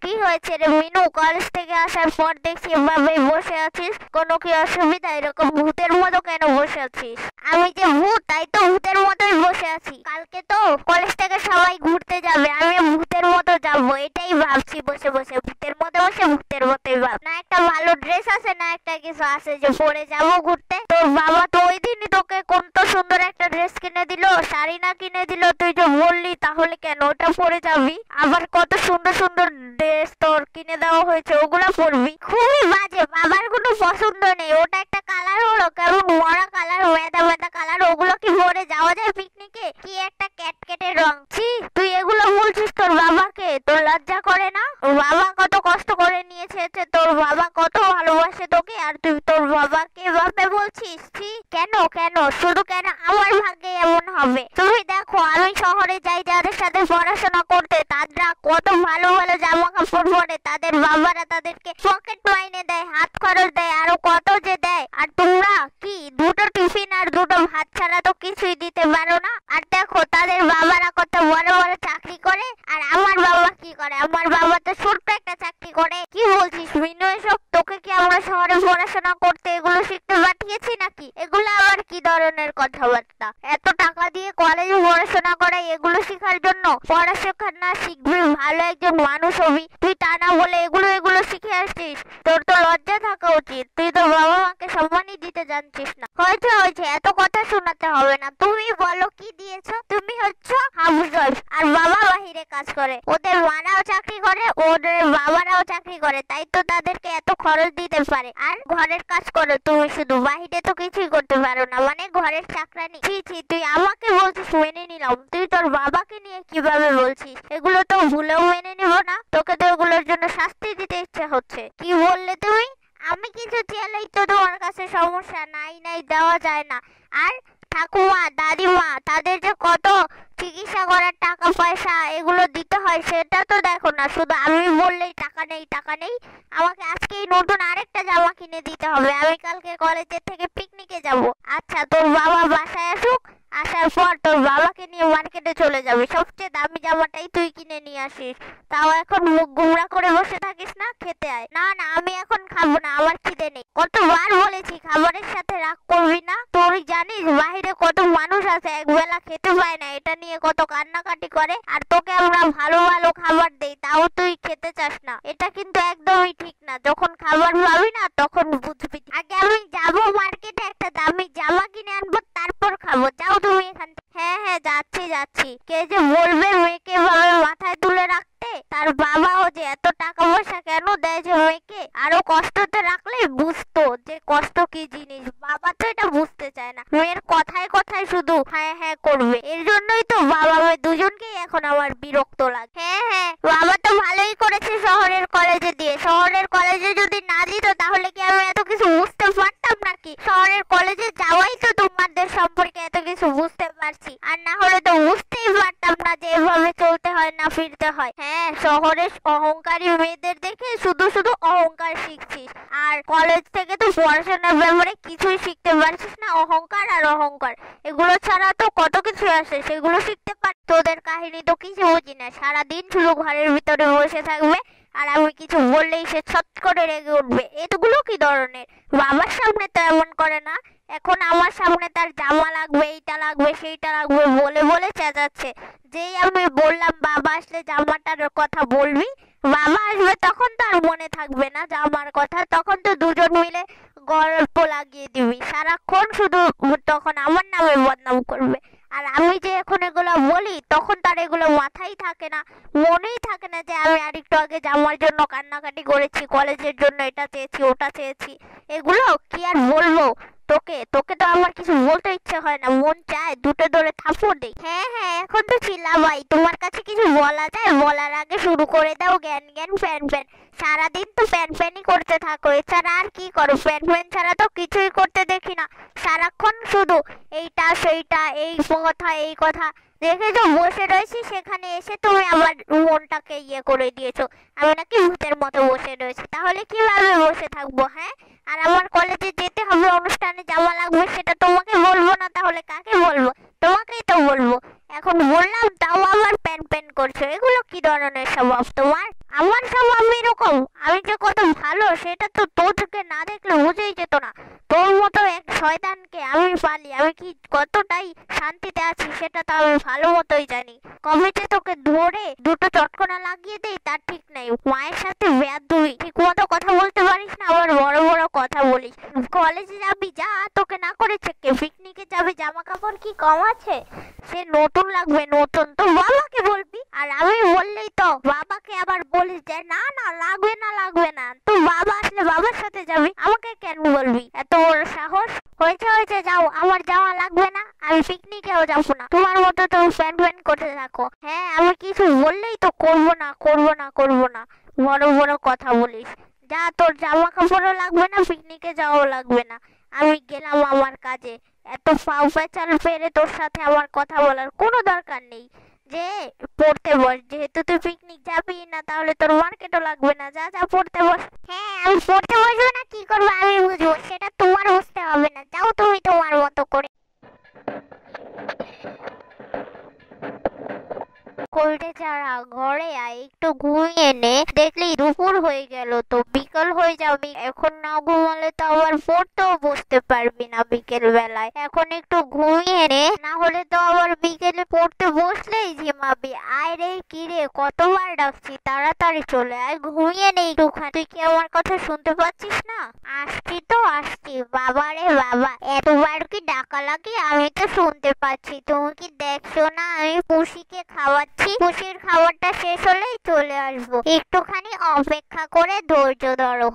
কি হয়েছে রে মিনু? কলেজ থেকে আসার পর দেখছি এভাবে বসে আছিস, কোনো কি অসুবিধা? এরকম ভূতের মতো কেন বসে আছিস? আমি যে ভূত, তাই তো ভূতের মতোই বসে আছি। কালকে তো কলেজ থেকে সবাই ঘুরতে যাবে, আমি ভূতের মতো যাবো, এটাই ভাবছি বসে বসে। ভূতের মতো বসে ভূতের মতোই ভাব। না একটা ভালো ড্রেস আছে, না একটা কিছু আছে যে পরে যাবো ঘুরতে। তোর বাবা তো ওই দিনই তোকে কোন তো সুন্দর একটা ড্রেস কিনে দিল, শাড়ি না কিনে দিল, তুই যে বললি, তাহলে কেন ওটা পরে যাবি? আবার কত সুন্দর সুন্দর ড্রেস তোর কিনে দেওয়া হয়েছে, ওগুলো পরবি? খুবই বাজে, বাবার কোনো পছন্দ নেই। ওটা একটা কালার হলো, কেমন মরা কালার, মেদা মেদা কালার, ওগুলো কি পরে যাওয়া যায় পিকনিকে? কি একটা ক্যাটকেটে রং। ছি, তুই এগুলো বলছিস তোর বাবাকে? তোর লজ্জা করে না? বাবা কত কষ্ট করে নিয়েছে, তোর বাবা কত ভালোবাসে তোকে, আর তুই তোর বাবাকে এভাবে বলছিস? ছি, কেন কেন শুধু কেন আমার ভাগ্যে এমন হবে? তুমি দেখো, আমি শহরে যাই যাদের সাথে পড়াশোনা করতে, তারা কত ভালো ভালো জামা কাপড় পরে, তাদের বাবারা তাদেরকে পকেট মাইনে দেয়, হাত খরচ দেয়, আরো কত যে দেয়। আর তোমরা কি দুটো টিফিন আর দুটো ভাত ছাড়া তো কিছুই দিতে পারো না। আর দেখো, তাদের বাবারা কত বড় বড় চাকরি করে, আর আমার বাবা কি করে? আমার বাবা তো ছোট্ট একটা চাকরি করে। কি বলছিস মিনু এসব? তোকে কি আমরা শহরে পড়াশোনা করতে এগুলো শিখতে পাঠিয়েছি নাকি? এগুলো আবার কি ধরনের কথাবার্তা? এত টাকা দিয়ে কলেজে পড়াশোনা করাই এগুলো শেখার জন্য? পড়াশোনা না শিখবি, ভালো একজন মানুষ হবি, তুই তা না বলে এগুলো এগুলো শিখে আসছিস। তোর তো লজ্জা থাকা উচিত, তুই তো বাবা মাকে সম্মানই দিতে জানছিস না। হয়েছে হয়েছে, এত কথা শোনাতে হবে না। তুমি বলো কি দিয়েছো? তুমি হচ্ছে হাউসওয়াইফ, আর বাবা বাহিরে কাজ করে, ওদের মারাও চাকরি করে, ওদের বাবারাও চাকরি করে, তাই তো তাদেরকে এত খরচ দিতে পারে। আর ঘরের কাজ করো তুমি শুধু, বাহিরে তো কিছুই করতে পারো না, মানে ঘরের চাকরানি। ছি ছি, তুই আমাকে বলছিস মেনে নিলাম, তুই তোর বাবাকে নিয়ে কিভাবে বলছিস? এগুলো তো ভুলেও মেনে নিব না। তোকে তো এগুলোর জন্য শাস্তি দিতে ইচ্ছে হচ্ছে। কি বললে তুমি? আমি কিছু চাইলেই তো তোমার কাছে সমস্যা? নাই নাই দেওয়া যায় না। আর ঠাকুমা দাদিমা তাদের যে কত চিকিৎসা করার টাকা পয়সা এগুলো দিতে হয়, সেটা তো দেখো না। শুধু আমি বললেই টাকা নেই টাকা নেই। আমাকে আজকেই নতুন আরেকটা জামা কিনে দিতে হবে, আমি কালকে কলেজের থেকে পিকনিকে যাব। আচ্ছা, তোর বাবা বাসায় আসুক, আসার পর তোর বাবাকে নিয়ে মার্কেটে চলে যাবি, সবচেয়ে দামি জামাটাই তুই কিনে নিয়ে আসিস। তাও এখন মুখ গুমরা করে বসে থাকিস না, খেতে আয়। না না, আমি এখন খাবো না, আমার খিদে নেই। কতবার বলেছি খাবারের সাথে রাগ করবি না। তুই জানিস বাহিরে কত মানুষ আছে একবেলা খেতে পায় না, এটা নিয়ে কত কান্নাকাটি করে, আর তোকে আমরা ভালো ভালো খাবার দেই, তাও তুই খেতে চাস না। এটা কিন্তু একদমই ঠিক না। যখন খাবার পাবি না তখন বুঝবি। আগে আমি যাবো মার্কেটে, একটা দামি জামা কিনে আনবো, তারপর খাবো। যাও তুমি এখান থেকে। হ্যাঁ হ্যাঁ, যাচ্ছি যাচ্ছি। কে যে বলবে মেয়েকে ভাবে মাথায় তুলে রাখতে? তার বাবাও যে এত টাকা পয়সা কেন দেয় যে মেয়েকে আরো কষ্টতে রাখলে বুঝতো যে কষ্ট কি জিনিস। বাবা তো এটা বুঝতে চায় না, মেয়ের কথায় কথায় শুধু হ্যাঁ হ্যাঁ করবে। এর জন্যই তো বাবা মেয়ে দুজনকেই এখন আমার বিরক্ত লাগে। হ্যাঁ হ্যাঁ, বাবা তো ভালোই করেছে শহরের কলেজে দিয়ে। শহরের কলেজে যদি না দিত তাহলে কি আমি এত কিছু বুঝতে পারতাম নাকি? শহরের কলেজে যাওয়াই তো তোমাদের সম্পর্কে এত কিছু বুঝতে পারছি, আর না হলে তো বুঝতেই পারতাম না যে এভাবে চলতে হয় না ফিরতে হয়। হ্যাঁ, শহরের অহংকারী মেয়েদের দেখে শুধু শুধু অহংকার শিখছিস, আর কলেজ থেকে তো পড়াশোনার ব্যাপারে কিছুই শিখতে পারছিস না। অহংকার আর অহংকার, এগুলো ছাড়া তো কত কিছু আছে, সেগুলো শিখতে পার। তোদের কাহিনী তো কিছু বুঝি না, সারাদিন শুধু ঘরের ভিতরে বসে থাকবে, আর আমি কিছু বললেই সে ছট করে রেগে উঠবে। এগুলো কি ধরনের? বাবার সামনে তো এমন করে না, এখন আমার সামনে তার জামা লাগবে, এইটা লাগবে সেইটা লাগবে বলে বলে চেঁচাচ্ছে। যেই আমি বললাম বাবা আসলে জামাটার কথা বলবি, বাবা আসবে তখন তো আর মনে থাকবে না জামার কথা, তখন তো দুজন মিলে গল্প লাগিয়ে দিবি সারাক্ষণ, শুধু তখন আমার নামে বদনাম করবে। আর আমি যে এখন এগুলো বলি তখন তার এগুলো মাথায় থাকে না, মনেই থাকে না যে আমি আরেকটু আগে জামার জন্য কান্নাকাটি করেছি, কলেজের জন্য এটা চেয়েছি ওটা চেয়েছি। এগুলো কি আর বলবো তোকে? তোকে তো আমার কিছু বলতে ইচ্ছে হয় না, মন চায় দুটো ধরে থাপ্পড় দেই। হ্যাঁ হ্যাঁ, এখন তো চিল্লাবাই। তোমার কাছে কিছু বলা যায়? বলার আগে শুরু করে দাও জ্ঞান জ্ঞান প্যান প্যান। সারাদিন তো প্যান প্যানই করতে থাকো, এছাড়া আর কি করো? প্যান প্যান ছাড়া তো কিছুই করতে দেখি না, সারাক্ষণ শুধু এইটা সেইটা, এই কথা এই কথা। দেখেছো বসে রয়েছি, সেখানে এসে তুমি আমার মনটাকে ইয়ে করে দিয়েছো। আমি নাকি ভূতের মতো বসে রয়েছি, তাহলে কিভাবে বসে থাকবো? হ্যাঁ, আর আমার কলেজে যেতে হবে, অনুষ্ঠানে জামা লাগবে, সেটা তোমাকে বলবো না তাহলে কাকে বলবো? তোমাকেই তো বলবো। এখন বললাম তাও আবার প্যান প্যান করছো, এগুলো কি ধরনের স্বভাব তোমার? আমার স্বভাব এরকম? আমি যে কত ভালো সেটা তো তোদেরকে না দেখলে বুঝেই যেত না। তোর মতো এক শয়তানকে আমি পালি, আমি কি কতটাই শান্তিতে আছি সেটা তো আমি ভালো মতোই জানি। কবে যে তোকে ধরে দুটো চটকনা লাগিয়ে দেই তার ঠিক নেই। মায়ের সাথে বেয়াদবি, ঠিক মতো কথা বলতে পারিস না, আবার বড় বড় কথা বলিস। কলেজে যাবি যা, তোকে না করেছে কে? পিকনিকে যাবি, জামা কাপড় কি কম আছে? সে নতুন লাগবে, নতুন তো বাবাকে বলবি। আর আমি বললেই তো বাবাকে আবার বলিস যে না না লাগবে না লাগবে না, তো বাবা আসলে বাবার সাথে যাবি, আমাকে কেন বলবি? এত বড় সাহস! হয়েছে হয়েছে, যাও, আমার যাওয়া লাগবে না, আমি পিকনিকেও যাবো না। তোমার মতো তো প্যান প্যান করতে থাকো। হ্যাঁ, আমি কিছু বললেই তো করবো না করবো না করবো না, বড় বড় কথা বলিস। যা, তোর জামা কাপড়ও লাগবে না, পিকনিকে যাওয়াও লাগবে না, আমি গেলাম আমার কাজে। এত ফাউ পেঁচাল পেরে তোর সাথে আমার কথা বলার কোনো দরকার নেই। যে পড়তে বস, যেহেতু তুই পিকনিক যাবি না, তাহলে তোর মার্কেটও লাগবে না। যা যা, পড়তে বস। হ্যাঁ, আমি পড়তে বসবো না কি করবো আমি বুঝবো, সেটা তোমার বুঝতে হবে না। যাও তুমি তোমার মতো করে। কোল্ডে যারা ঘরে আয়, একটু ঘুমিয়ে নে, দেখলি দুপুর হয়ে গেল তো বিকাল হয়ে যাবে। এখন না ঘুমালে তো আবার পড়তেও বসতে পারবি না বিকেল বেলায়। এখন একটু ঘুমিয়ে নে, না হলে তো আবার বিকেলে পড়তে বসলেই ঝিমাবি। আয় রে, কি রে, কতবার ডাকছি, তাড়াতাড়ি চলে আয়, ঘুমিয়ে নে একটুখানি। তুই কি আমার কথা শুনতে পাচ্ছিস না? আসছি তো আসছি। বাবা রে বাবা, এতবার কি ডাকা লাগে? আমি তো শুনতে পাচ্ছি। তুমি কি দেখছো না আমি পুষিকে খাওয়াচ্ছি? পুষির খাবারটা শেষ হলেই চলে আসবো, একটুখানি অপেক্ষা করে ধৈর্য ধরো।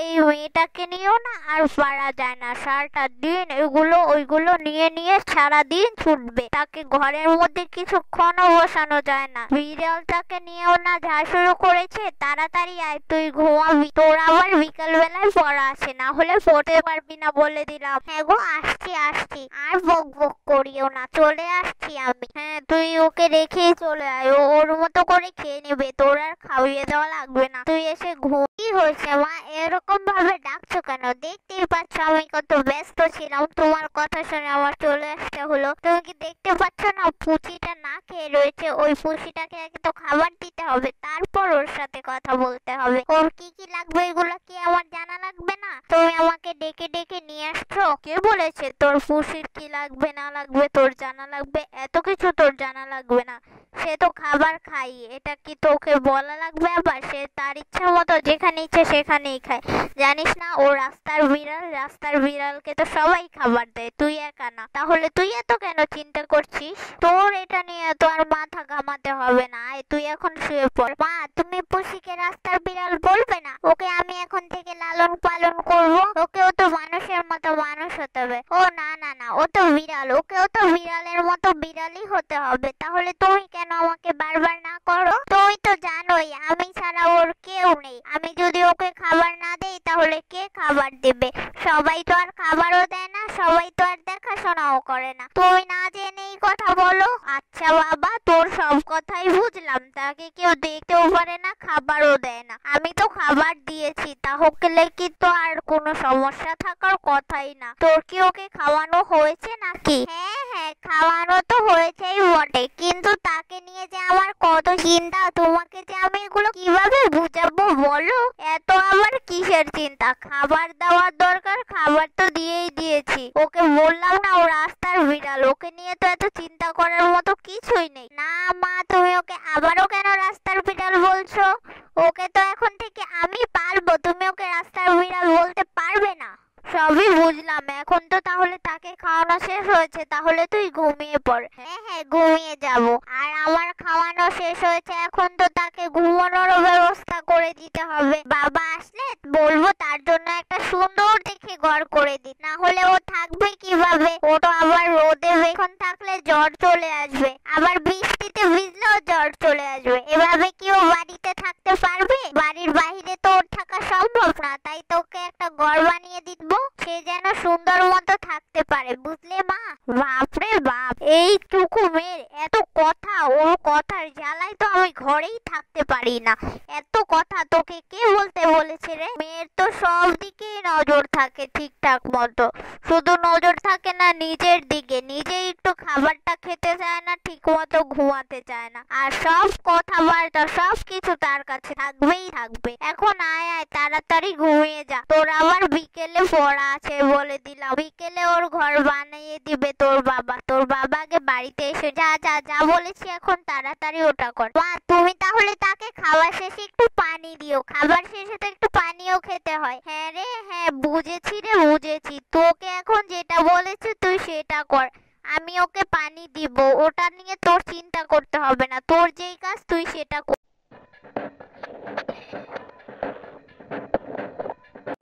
এই মেয়েটাকে নিয়েও না আর পারা যায় না, সারাটা দিন এগুলো ওইগুলো নিয়ে নিয়ে সারাদিন ছুটবে, তাকে ঘরের মধ্যে কিছুক্ষণও বসানো যায় না। বিড়ালটাকে নিয়েও না যা শুরু করেছে। তাড়াতাড়ি আয়, তুই ঘুমাবি, তোর আবার বিকাল বেলায় পড়া আছে, না হলে পড়তে পারবি না বলে দিলাম। হ্যাঁ গো, আসছি আসছি, আর বক বক করিও না, চলে আসছি আমি। হ্যাঁ, তুই ওকে রেখেই চলে আয়, ওর মতো করে খেয়ে নেবে, তোর আর খাইয়ে দেওয়া লাগবে না। তুই এসে ঘুম। কি হয়েছে মা, এরকম ভাবে ডাকছো কেন? দেখতেই পাচ্ছ আমি কত ব্যস্ত ছিলাম, তোমার কথা শুনে আমার চলে আসতে হলো। তুমি কি দেখতে পাচ্ছ না পুচিটা না খেয়ে রয়েছে? ওই পুচিটাকে আগে তো খাবার দিতে হবে, তারপর ওর সাথে কথা বলতে হবে। ওর কি কি লাগবে এগুলো কি আমার জানা লাগবে না? তুমি আমাকে ডেকে ডেকে নিয়ে আসছো। কে বলেছে তোর পুচির কি লাগবে না লাগবে তোর জানা লাগবে? এত কিছু তোর জানা লাগবে না, সে তো খাবার খাই, এটা কি তোকে বলা লাগবে আবার? সে তার ইচ্ছা মতো যেখানে ইচ্ছে সেখানেই খায়, জানিস না? ও রাস্তার বিড়াল, রাস্তার বিড়ালকে তো সবাই খাবার দেয়, তুই একা না। তাহলে তুই এত কেন চিন্তা করছিস? তোর এটা নিয়ে তো আর মাথা ঘামাতে হবে না, আয় তুই এখন শুয়ে পড়। মা, তুমি পুষিকে রাস্তার বিড়াল বলবে না, ওকে আমি এখন থেকে লালন পালন করবো, ওকেও তো মানুষের মতো মানুষ হতে হবে। ও না না না, ও তো বিড়াল, ওকেও তো বিড়ালের মতো বিড়ালই হতে হবে। তাহলে তুমি কেন আমাকে বারবার না করো? তুমি তো জানোই আমি ছাড়া ওর কেউ নেই, আমি যদি ওকে খাবার না দেই তাহলে কে খাবার দেবে? সবাই তো আর খাবারও দেয় না, সবাই তো আর দেখাশোনাও করে না। তুমি না জেনেই কথা বলো। আচ্ছা বাবা, তোর সব কথাই বুঝলাম, তাকে কেউ দেখতেও পারে না, খাবারও দেয় না, আমি তো খাবার দিয়েছি, তাহলে কি তো আর কোনো সমস্যা থাকার কথাই না। তোর কি ওকে খাওয়ানো হয়েছে নাকি? হ্যাঁ হ্যাঁ, খাওয়ানো তো হয়েছেই বটে, কিন্তু তাকে নিয়ে যে আমার কত চিন্তা, তোমাকে যে আমি এগুলো কিভাবে বুঝাবো বলো? এত আবার কিসের চিন্তা? খাবার দেওয়ার দরকার, খাবার তো দিয়েই দিয়েছি। ওকে বললাম না ও রাস্তার বিড়াল, ওকে নিয়ে তো এত চিন্তা করার মতো কিছুই নেই। না মা, তুমি ওকে আবারও কেন রাস্তার বিড়াল বলছো? ওকে তো এখন থেকে আমি পালবো, তুমি ওকে রাস্তার বিড়াল বলতে পারবে না। সবই বুঝলাম, এখন তো তাহলে তাকে খাওয়ানো শেষ হয়েছে, তাহলে তুই ঘুমিয়ে পড়। হ্যাঁ হ্যাঁ, ঘুমিয়ে যাব। আর আমার খাওয়ানো শেষ হয়েছে, এখন তো তাকে ঘুমানোরও ব্যবস্থা করে দিতে হবে। বাবা আসলে বলবো তার জন্য একটা সুন্দর দেখে ঘর করে দিই, না হলে ও থাকবে কিভাবে? ও তো আবার রোদে বেশিক্ষণ থাকলে জ্বর চলে আসবে, আবার বৃষ্টিতে ভিজলেও জ্বর চলে আসবে। এভাবে কি ও বাড়িতে থাকতে পারবে? বাড়ির বাইরে তো ওর থাকা সম্ভব না, তাই তোকে একটা ঘর বানিয়ে দিব, সে যেন সুন্দর মতো থাকতে পারে, বুঝলে মা? বাপরে বাপ, এইটুকু মেয়ের এত কথা, ওর কথার জ্বালায় তো আমি ঘরেই থাকতে পারি না। এত কথা তোকে কে বলতে বলেছে রে? মেয়ের তো সব দিকেই নজর থাকে ঠিকঠাক মতো, শুধু নজর থাকে না নিজের দিকে, নিজেই একটু খাবারটা খেতে চায় না, ঠিক মতো ঘুমাতে চায় না, আর সব কথাবার্তা সব কিছু তার কাছে থাকবেই থাকবে। এখন আয় আয় তাড়াতাড়ি ঘুমিয়ে যা, তোর আবার বিকেলে পড়া আছে বলে দিলাম। বিকেলে ওর ঘর বানিয়ে দিবে তোর বাবা। তোর বাবাকে বাড়িতে এসে যা যা যা বলেছি এখন তাড়াতাড়ি ওটা কর। মা তুমি তাহলে তাকে খাওয়া শেষে একটু পানি দিও, খাবার শেষে তো একটু পানিও খেতে হয়। হ্যাঁ রে হ্যাঁ বুঝেছি রে বুঝেছি, তোকে এখন যেটা বলেছি তুই সেটা কর, আমি ওকে পানি দিব, ওটা নিয়ে তোর চিন্তা করতে হবে না, তোর যেই কাজ তুই সেটা কর।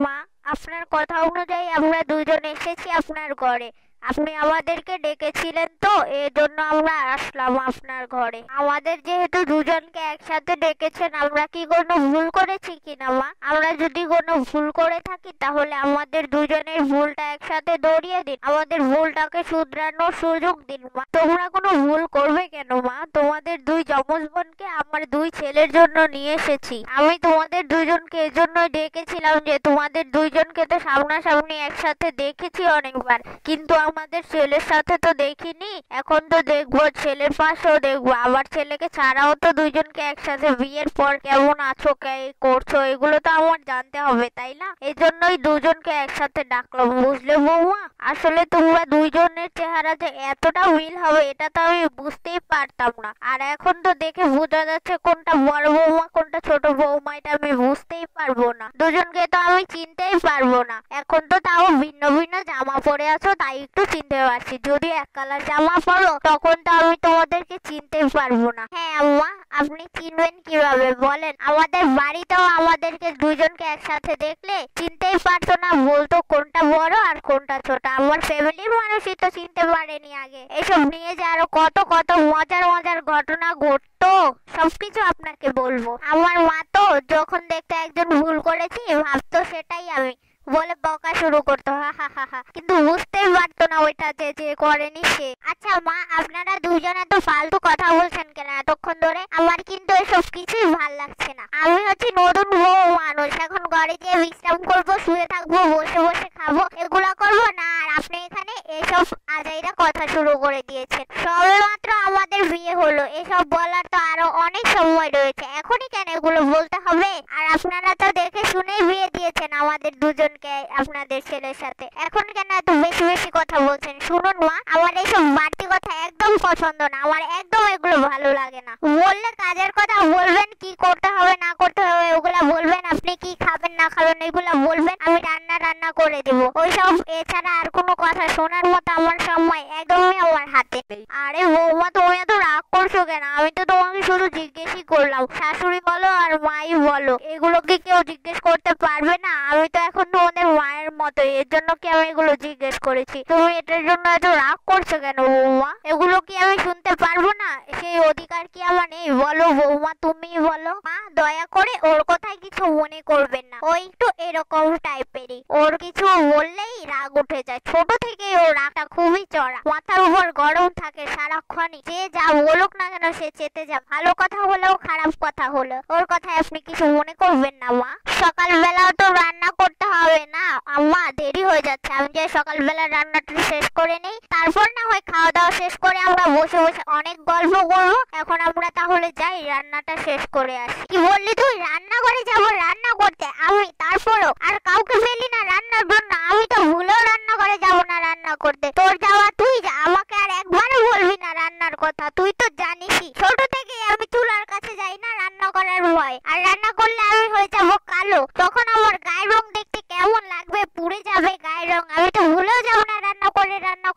মা আপনার কথা অনুযায়ী আমরা দুজন এসেছি আপনার ঘরে, আপনি আমাদেরকে ডেকেছিলেন তো এজন্য আমরা আসলাম আপনার ঘরে। আমাদের যেহেতু দুজনকে একসাথে ডেকেছেন, আমরা কি কোনো ভুল করেছি কিনা মা? আমরা যদি কোনো ভুল করে থাকি তাহলে আমাদের দুজনের ভুলটা একসাথে ধরিয়ে দিন, আমাদের ভুলটাকে শুধরানোর সুযোগ দিন মা। তোমরা কোনো ভুল করবে কেন মা? তোমাদের দুই যমজ বোনকে আমার দুই ছেলের জন্য নিয়ে এসেছি। আমি তোমাদের দুজনকে এজন্য ডেকেছিলাম যে তোমাদের দুইজনকে তো সামনাসামনি একসাথে দেখেছি অনেকবার, কিন্তু আমাদের ছেলের সাথে তো দেখিনি, এখন তো দেখবো, ছেলের পাশেও দেখবো, আবার ছেলেকে ছাড়াও তো দুইজনকে একসাথে বিয়ের পর কেমন আছো কে করছো এগুলো তো আমার জানতে হবে তাই না? এই জন্যই দুজনকে একসাথে ডাকলাম, বুঝলে বৌমা? আসলে তোমরা দুইজনের চেহারা যে এতটা মিল হবে এটা তো আমি বুঝতেই পারতাম না, আর এখন তো দেখে বোঝা যাচ্ছে কোনটা বড় বৌমা কোনটা ছোট বৌমা এটা আমি বুঝতেই পারবো না, দুজনকে তো আমি চিনতেই পারবো না। এখন তো তাও ভিন্ন ভিন্ন জামা পরে আছো তাই একটু চিনতে পারছি, যদি এক কালার জামা পরো তখন তো আমি তোমাদেরকে চিনতে পারবো না। হ্যাঁ আম্মা আপনি চিনবেন কিভাবে বলেন? আমাদের বাড়িতেও আমাদেরকে দুজনকে একসাথে দেখলে চিনতেই পারতো না, বলতো কোনটা বড় আর কোনটা ছোট। আমার ফ্যামিলির মানুষই তো চিনতে পারেনি আগে। এসব নিয়ে যে আরো কত কত মজার মজার ঘটনা ঘটতো সবকিছু আপনাকে বলবো। আমার মা তো যখন দেখতে একজন ভুল করেছি ভাবতো সেটাই আমি, বলে বকা শুরু করতো হা হা হা হা, কিন্তু বুঝতেই পারতো না ওইটা যে করেনি সে। আচ্ছা মা আপনারা দুজনে তো ফালতু কথা বলছেন কেন এতক্ষণ ধরে? আমার কিন্তু এসব কিছুই ভাল লাগছে না। আমি হচ্ছে নতুন বউ মানুষ, এখন ঘরে গিয়ে বিশ্রাম করবো, শুয়ে থাকবো, বসে বসে খাবো, এগুলা করবো না, আর আপনি এখানে এসব আজাইরা কথা শুরু করে দিয়েছেন। সবে মাত্র আমাদের বিয়ে হলো, এসব বলার তো আরো অনেক সময় রয়েছে, এখনই কেন এগুলো বলতে হবে? আর আপনারা তো দেখে শুনেই বিয়ে দিয়েছেন আমাদের দুজনকে আপনাদের ছেলের সাথে, এখন কেন এত বেশি বেশি কথা বলছেন? শুনুন মা আমার এইসব বাড়তি কথা একদম পছন্দ না, আমার একদম এগুলো ভালো লাগে না। বললে কাজের কথা বলবেন, কি করতে হবে না করতে হবে ওগুলা বলবেন, আপনি কি খাবেন না খাবেন এগুলা বলবেন, আমি রান্না করে দেব, ওইসব এছাড়া আর কোনো কথা শোনার মতো আমার সময় একদমই আমার হাতে নেই। আরে বৌমা তুমি এত রাগ করছো কেন? আমি তো তোমাকে শুধু জিজ্ঞেসই করলাম, শাশুড়ি বলো আর মাই বলো এগুলো কি কেউ জিজ্ঞেস করতে পারবে না? আমি তো এখন তোমাদের মায়ের মতো, এর জন্য কি আমি এগুলো জিজ্ঞেস করেছি, তুমি এটার জন্য এত রাগ করছো কেন বৌমা? এগুলো কি আমি শুনতে পারবো না? সেই অধিকার কি আমার নেই? বলো বৌমা তুমি বলো। মা দয়া করে ওর কথায় কিছু মনে করবেন না, ও একটু এরকম টাইপেরই, ওর কিছু বললেই রাগ উঠে যায়, ছোট থেকেই ওর রাগটা খুবই চড়া, মাথার উপর গরম থাকে সারাক্ষণই, যে যা বলুক না কেন সে চেতে যা, ভালো কথা হলেও খারাপ কথা হলো ওর কথায় আপনি কিছু মনে করবেন না মা। সকালবেলাও তো রান্না করতে হবে না আম্মা, দেরি হয়ে যাচ্ছে, আমি যে সকালবেলা রান্নাটা শেষ করে নেই, তারপর না হয় খাওয়া দাওয়া শেষ করে আমরা বসে বসে অনেক গল্প করবো। এখন আমরা তাহলে যাই রান্নাটা শেষ করে আসি। কি বললি তুই? রান্না করে যাবো রান্না করতে আমি? তারপরও আর কাউকে পেলি না রান্নার জন্য? আমি তো ভুলেও রান্না করে যাবো না রান্না করতে, তোর যাওয়া তুই যা, আমাকে আর একবারও বলবি না রান্নার কথা, তুই তো জানিসই ছোট থেকেই আমি চুলার কাছে যাই না রান্না করার ভয়, আর রান্না করলে আমি হয়ে যাবো কালো, তখন আমার গায়ের রং দেখতে কেমন লাগবে, পুড়ে যাবে গায়ের রং, আমি তো ভুলেও যাবো না রান্না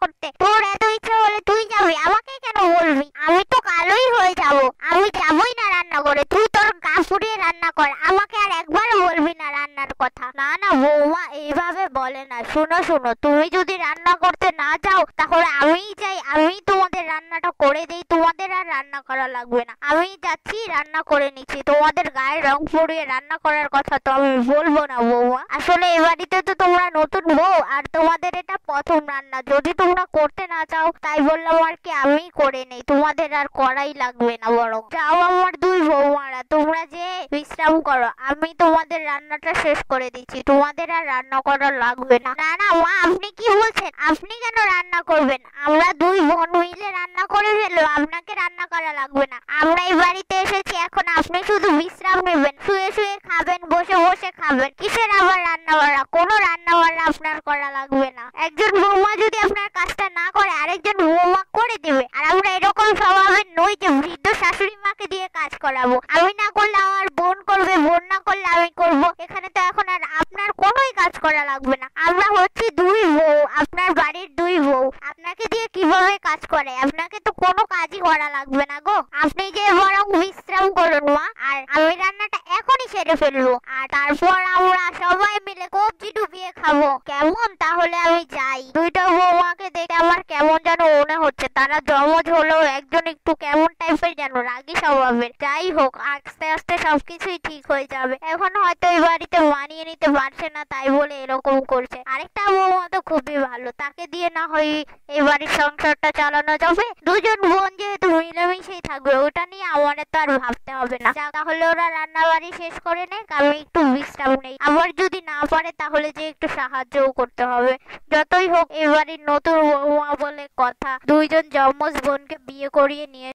করতে। তোর এত ইচ্ছে হলে তুই যাবি, আমাকে কেন বলবি? আমি তো কালোই হয়ে যাবো, আমি যাবোই না রান্না করে, তুই তোর গা পুড়িয়ে রান্না কর, আমাকে আর একবারও বলবি না রান্নার কথা। না না বৌমা এইভাবে বলে না, শোনো শোনো, তুমি যদি রান্না করতে না যাও তাহলে আমিই যাই, আমি তোমাদের রান্না রান্নাটা করে দেই, তোমাদের আর রান্না করা লাগবে না। আমি যাচ্ছি রান্না করে নিচ্ছি, তোমাদের গায়ে রং পরিয়ে রান্না করার কথা তো আমি বলবো না বৌমা। আসলে এ বাড়িতে তো তোমরা নতুন বউ, আর তোমাদের এটা প্রথম রান্না। যদি তোমরা করতে না চাও তাই বললাম আর কি, আমি করে নেই, তোমাদের আর করাই লাগবে না। বরং যাও আমার দুই বৌমারা, তোমরা যে বিশ্রাম করো, আমি তোমাদের রান্নাটা শেষ করে দিচ্ছি, তোমাদের আর রান্না করা লাগবে না। না না মা, আপনি কি বলছেন? আপনি কেন রান্না করবেন? আমরা দুই বোন মিলে রান্না করে ফেলবো, আপনাকে রান্না করা লাগবে না। আমরা এই বাড়িতে এসেছি, এখন আপনি শুধু বিশ্রাম নেবেন, শুয়ে শুয়ে খাবেন, বসে বসে খাবেন। কিসের আবার রান্না বাড়া? কোনো রান্না বাড়া আপনার করা লাগবে না। একজন বৌমা যদি আপনার কাজটা না করে আরেকজন বৌমা করে দিবে। আর আমরা এরকম স্বভাবের নই যে বৃদ্ধ শাশুড়ি মাকে দিয়ে কাজ করাবো। আমি না করলে আমার বোন করবে, বোন না করলে আমি করব। এখানে তো এখন আর আপনার কোনোই কাজ করা লাগবে না। আমরা হচ্ছি দুই বউ, আপনার বাড়ির দুই বউ। আপনাকে দিয়ে কিভাবে কাজ করে? আপনাকে তো কোনো কাজই করা লাগবে না গো। আপনি যে বরং বিশ্রাম করুন মা, আর আমি রান্নাটা এখনই সেরে ফেলবো, আর তারপর আমরা সবাই মিলে কবজি ডুবিয়ে খাবো। কেমন? তাহলে আমি যাই। দুইটা বৌমাকে দেখে আমার কেমন যেন মনে হচ্ছে, তারা জমজ হলেও একজন একটু কেমন টাইপের যেন রাগী স্বভাবের। যাই হোক, আস্তে আস্তে সবকিছুই ঠিক হয়ে যাবে। এখন হয়তো এই বাড়িতে মানিয়ে নিতে পারছে না, তাই বলে এরকম করছে। আরেকটা বৌমা তো খুবই ভালো, তাকে দিয়ে না হয় এই বাড়ির সংসারটা চালানো যাবে। দুজন বোন যেহেতু মিলেমিশেই থাকবে, ওটা নিয়ে আমাদের তো আর ভাবতে হবে না। তাহলে ওরা রান্না বাড়ি শেষ করে নেই, আমি একটু বিশ্রাম নেই। আবার যদি না পারে তাহলে যে একটু সাহায্যও করতে হবে। যতই হোক এই বাড়ির নতুন বৌমা বলে কথা, দুইজন যমজ বোনকে বিয়ে করিয়ে নিয়ে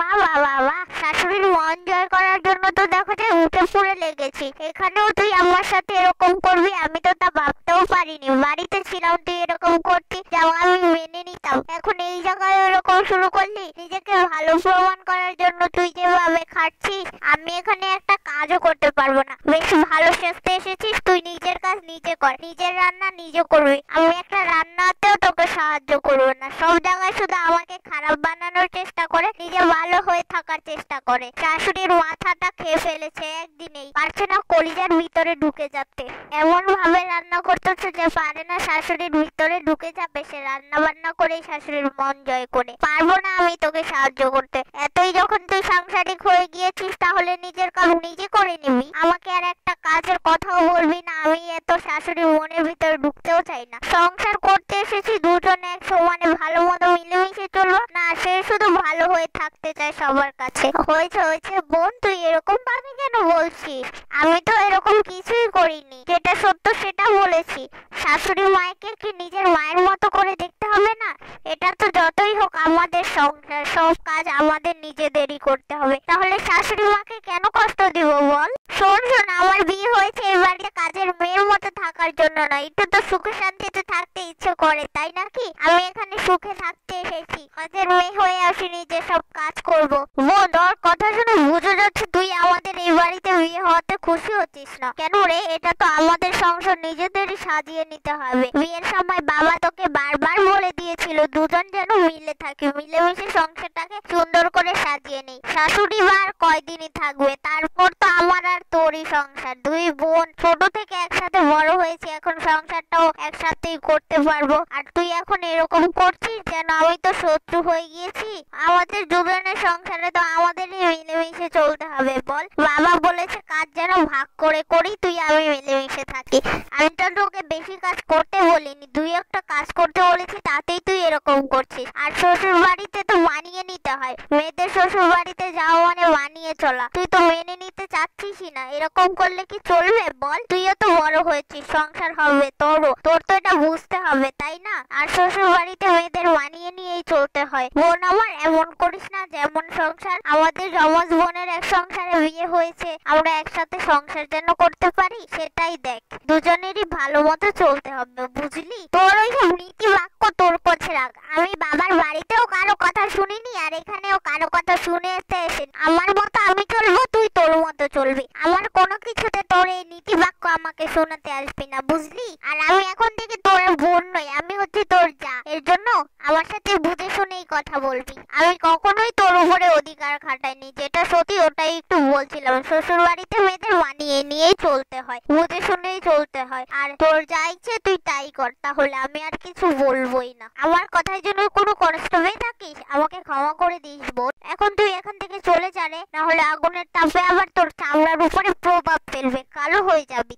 বাবা, শাশুড়ির মন জয় করার জন্য তো দেখো যে উঠে পড়ে লেগেছি। এখানেও তুই আমার সাথে এরকম করবি, আমি তো তা ভাবতেও পারিনি। বাড়িতে ছিলাম তুই এরকম করতি, যাও আমি মেনে নিতাম। এখন এই জায়গায় এরকম শুরু করলি। নিজেকে ভালো প্রমাণ করার জন্য তুই যেভাবে খাটছিস, আমি এখানে একটা কাজও করতে পারবো না। বেশ ভালো সেজতে এসেছিস, তুই নিজের কাজ নিজে কর, নিজের রান্না নিজে করবি। আমি একটা রান্নাতেও তোকে সাহায্য করবো না। সব জায়গায় শুধু আমাকে খারাপ বানানোর চেষ্টা করে, নিজে ভালো হয়ে থাকার চেষ্টা করে। শাশুড়ির মাথাটা খেয়ে ফেলেছে একদিনেই, পারছে না কলিজার ভিতরে ঢুকে যেতে। এমন ভাবে রান্না করতেছে যে পারে না শাশুড়ির ভিতরে ঢুকে যাবে। সে রান্না বান্না করে শাশুড়ির মন জয় করে। পারবো না আমি তোকে সাহায্য করতে। এতই যখন তুই সাংসারিক হয়ে গিয়েছিস, তাহলে নিজের কাজ নিজে করে নিবি। আমাকে আর একটা কাজের কথাও বলবি না। আমি এত শাশুড়ির মনের ভিতরে ঢুকতেও চাই না। সংসার করতে এসেছি, দুজনে এক সমানে ভালো মতো মিলেমিশে চলবো না। সে শুধু ভালো হয়ে থাকতে চায় সবার কাছে। হয়েছে হয়েছে বোন, তুই এরকম ভাবে কেন বলছিস? আমি তো এরকম কিছুই করিনি, যেটা সত্য সেটা বলেছি। শাশুড়ি মাকে কি নিজের মায়ের মতো করে দেখতে হবে না? এটা তো যতই হোক আমাদের সংসার, সব কাজ আমাদের নিজেদেরই করতে হবে। তাহলে শাশুড়ি মাকে কেন কষ্ট দিব বল? শোন শোন, আমার বিয়ে হয়েছে এই বাড়িতে কাজের মেয়ের মতো থাকার জন্য না। একটু তো সুখে শান্তিতে থাকতে ইচ্ছে করে, তাই নাকি? আমি এখানে সুখে থাকতে এসেছি, কাজের মেয়ে হয়ে আসিনি যে সব কাজ করবো। বোন, তোর কথা শুনে বুঝে যাচ্ছে তুই আমাদের এই বাড়িতে বিয়ে হওয়াতে খুশি হচ্ছিস না। কেন রে? এটা তো আমাদের সংসার, নিজেদেরই সাজিয়ে নিতে হবে। বিয়ের সময় বাবা তোকে বারবার বলে দিয়েছিল দুজন যেন মিলে থাকি, মিলেমিশে সংসারটাকে সুন্দর করে সাজিয়ে নেই। শাশুড়ি বা আর কয়দিনই থাকবে, তারপর তো আমার আর তোরই সংসার। দুই বোন ছোট থেকে একসাথে বড় হয়েছে, এখন সংসারটাও একসাথেই করতে পারবো। আর তুই এখন এরকম করছিস যেন আমি তো শত্রু হয়ে গিয়েছি। আমাদের দুজনের সংসারে তো আমাদেরই মিলেমিশে চলতে হবে। বল, বাবা বলেছে কাজ যেন ভাগ করে করি, তুই আমি মিলেমিশে থাকি। আমি তো তোকে বেশি কাজ করতে বলিনি, দুই একটা কাজ করতে বলেছি, তাতেই তুই এরকম করছিস। আর শ্বশুর বাড়িতে তো মানিয়ে নিতে হয়, মেয়েদের শ্বশুর বাড়িতে যাওয়া মানে মানিয়ে চলা। তুই তো মেনে নিতে চাচ্ছিসই না। এরকম করলে কি চলবে বল? তুইও তো বড় হয়েছিস, সংসার হবে তোরও, তোর তো এটা বুঝতে হবে, তাই না? আর শ্বশুর বাড়িতে মেয়েদের মানিয়ে নিয়েই চলতে হয়। বোন আমার, এমন করিস না। যেমন সংসার, আমাদের যমজ বোনের এক সংসারে বিয়ে হয়েছে, আমরা একসাথে সংসার যেন করতে পারি সেটাই দেখ। দুজনেরই ভালো মতো চলতে হবে, বুঝলি? তোর ওই সব নীতি বাক্য তোর কাছে রাখ। আমি বাবার বাড়িতেও কারো কথা শুনিনি, আর এখানেও কারো কথা শুনে এসে আমার মতো আমি চলবো, তুই তোর মতো চলবি। আমার কোনো কিছুতে তোর এই নীতি বাক্য আমাকে শোনাতে আসবি না, বুঝলি? আর আমি এখন থেকে তোর বোন নই, আমি হচ্ছে তোর যা। এর জন্য আমার সাথে বুঝে শুনেই কথা বলবি। আমি কখনোই তোর উপরে অধিকার খাটাইনি, যেটা সত্যি ওটাই একটু বলছিলাম। শ্বশুর বাড়িতে মেয়েদের মানিয়ে নিয়েই চলতে হয়, বুঝে শুনেই চলতে হয়। আর তোর যা ইচ্ছে তুই তাই কর, তাহলে আমি আর কিছু বলবোই না। আমার কথার জন্য কোনো কষ্ট হয়ে থাকিস আমাকে ক্ষমা করে দিস বোন। এখন তুই এখান থেকে চলে যা রে, না হলে আগুনের তাপে আবার তোর চামড়ার উপরে প্রভাব ফেলবে, কালো হয়ে যাবি।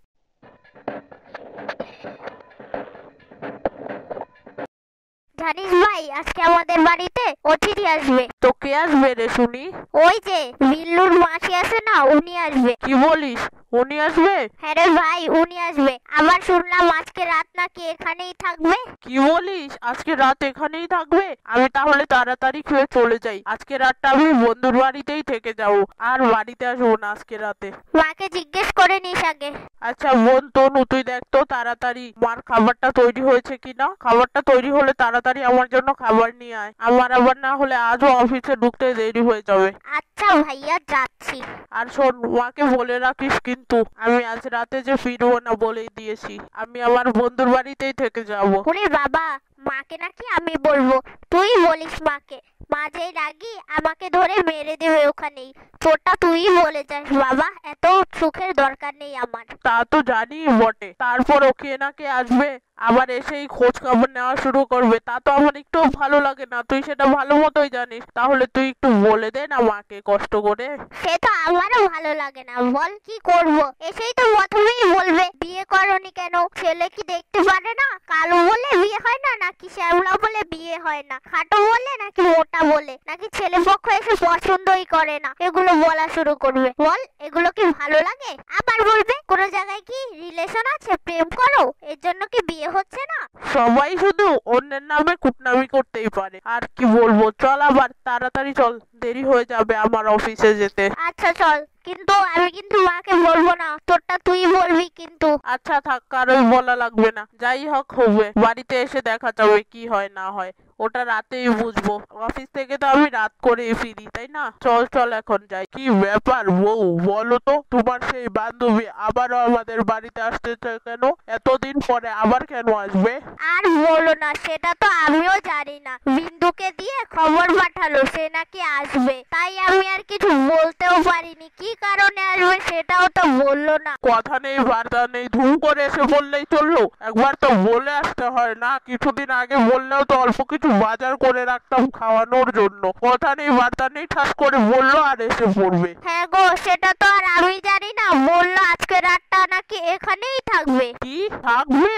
জানিস ভাই, আজকে আমাদের বাড়িতে অতিথি আসবে। তো কে আসবে রে শুনি? ওই যে বিল্লুর মাসি আছে না, উনি আসবে। কি বলিস, উনি আসবে? হ্যাঁ রে ভাই, উনি আসবে। আবার শুনলাম আজকে রাত নাকি এখানেই থাকবে। কি বলিস, আজকে রাত এখানেই থাকবে? আমি তাহলে তাড়াতাড়ি খেয়ে চলে যাই। আজকে রাতটা আমি বন্ধুর বাড়িতেই থেকে যাবো, আর বাড়িতে আসবো না আজকে রাতে। মাকে জিজ্ঞেস করে নিস আগে। আচ্ছা বোন, তনু তুই দেখ তো তাড়াতাড়ি মার খাবারটা তৈরি হয়েছে কিনা। খাবারটা তৈরি হলে তাড়াতাড়ি আমার জন্য খাবার নিয়ে আয়, আমার আবার না হলে আজও অফিসে ঢুকতে দেরি হয়ে যাবে। আচ্ছা ভাইয়া, যাচ্ছি। আর শোন, মাকে বলে রাখিস কিন্তু আমি আজ রাতে যে ফিরবো না বলেই দিয়েছি। আমি আমার বন্ধুর বাড়িতেই থেকে যাব। ওরে বাবা, মাকে নাকি আমি বলবো? তুই বলিস মাকে? মা যেই রাগি আমাকে ধরে মেরে দেবে ওখানেই। তোরটা তুই বলে যাস বাবা, এত সুখের দরকার নেই আমার। তা তো জানি বটে, তারপর ওকে না কে আসবে আবার এসেই খোঁজ খবর নেওয়া শুরু করবে, তা তো আমার একটু ভালো লাগে না। তুই সেটা ভালো মতোই জানিস, তাহলে তুই একটু বলে দে না মাকে কষ্ট করে। সে তো আমারও ভালো লাগে না, বল কি করব? এসেই তো প্রথমেই বলবে বিয়ে করনি কেন? ছেলে কি দেখতে পারে না? কালো বলে বিয়ে হয় না, নাকি শ্যামলা বলে বিয়ে হয় না, খাটো বলে নাকি মোটা বলে, নাকি ছেলে পক্ষ এসে পছন্দই করে না, এগুলো বলা শুরু করবে। বল, এগুলো কি ভালো লাগে? আবার বলবে কোন জায়গায় কি রিলেশন আছে, প্রেম করো, এর জন্য কি বিয়ে হচ্ছে না? সবাই শুধু অন্যের নামে কুটনামি করতেই পারে, আর কি বলবো। চল আবার তাড়াতাড়ি চল, দেরি হয়ে যাবে আমার অফিসে যেতে। আচ্ছা চল, কিন্তু আমি কিন্তু মাকে বলবো না, তোরটা তুই বলবি কিন্তু। আচ্ছা থাক, কারোই বলা লাগবে না, যাই হোক হবে, বাড়িতে এসে দেখা যাবে কি হয় না হয়, ওটা রাতেই বুঝবো। অফিস থেকে তো আমি রাত করেই ফিরি, তাই না? চল চল এখন যাই। কি ব্যাপার বউ, বলো তো, তোমার সেই বান্ধবী আবারও আমাদের বাড়িতে আসতেছে কেন? এতদিন পরে আবার কেন আসবে? আর বলো না, সেটা তো আমিও জানি না। বিন্দুকে দিয়ে খবর পাঠালো সে নাকি আসবে, তাই আমি আর কিছু বলতেও পারিনি। কি কারণে আসবে সেটাও তো বললো না। কথা নেই বার্তা নেই, ধুম করে এসে বললেই চললো? একবার তো বলে আসতে হয় না? কিছুদিন আগে বললেও তো অল্প কিছু বাজার করে রাখতাম খাওয়ানোর জন্য। কথা নেই বার্তা নেই, ঠাস করে বললো আর এসে পড়বে। হ্যাঁ গো, সেটা তো আর আমি জানি না। বললো আজকে রাতটা নাকি এখানেই থাকবে। কি থাকবে?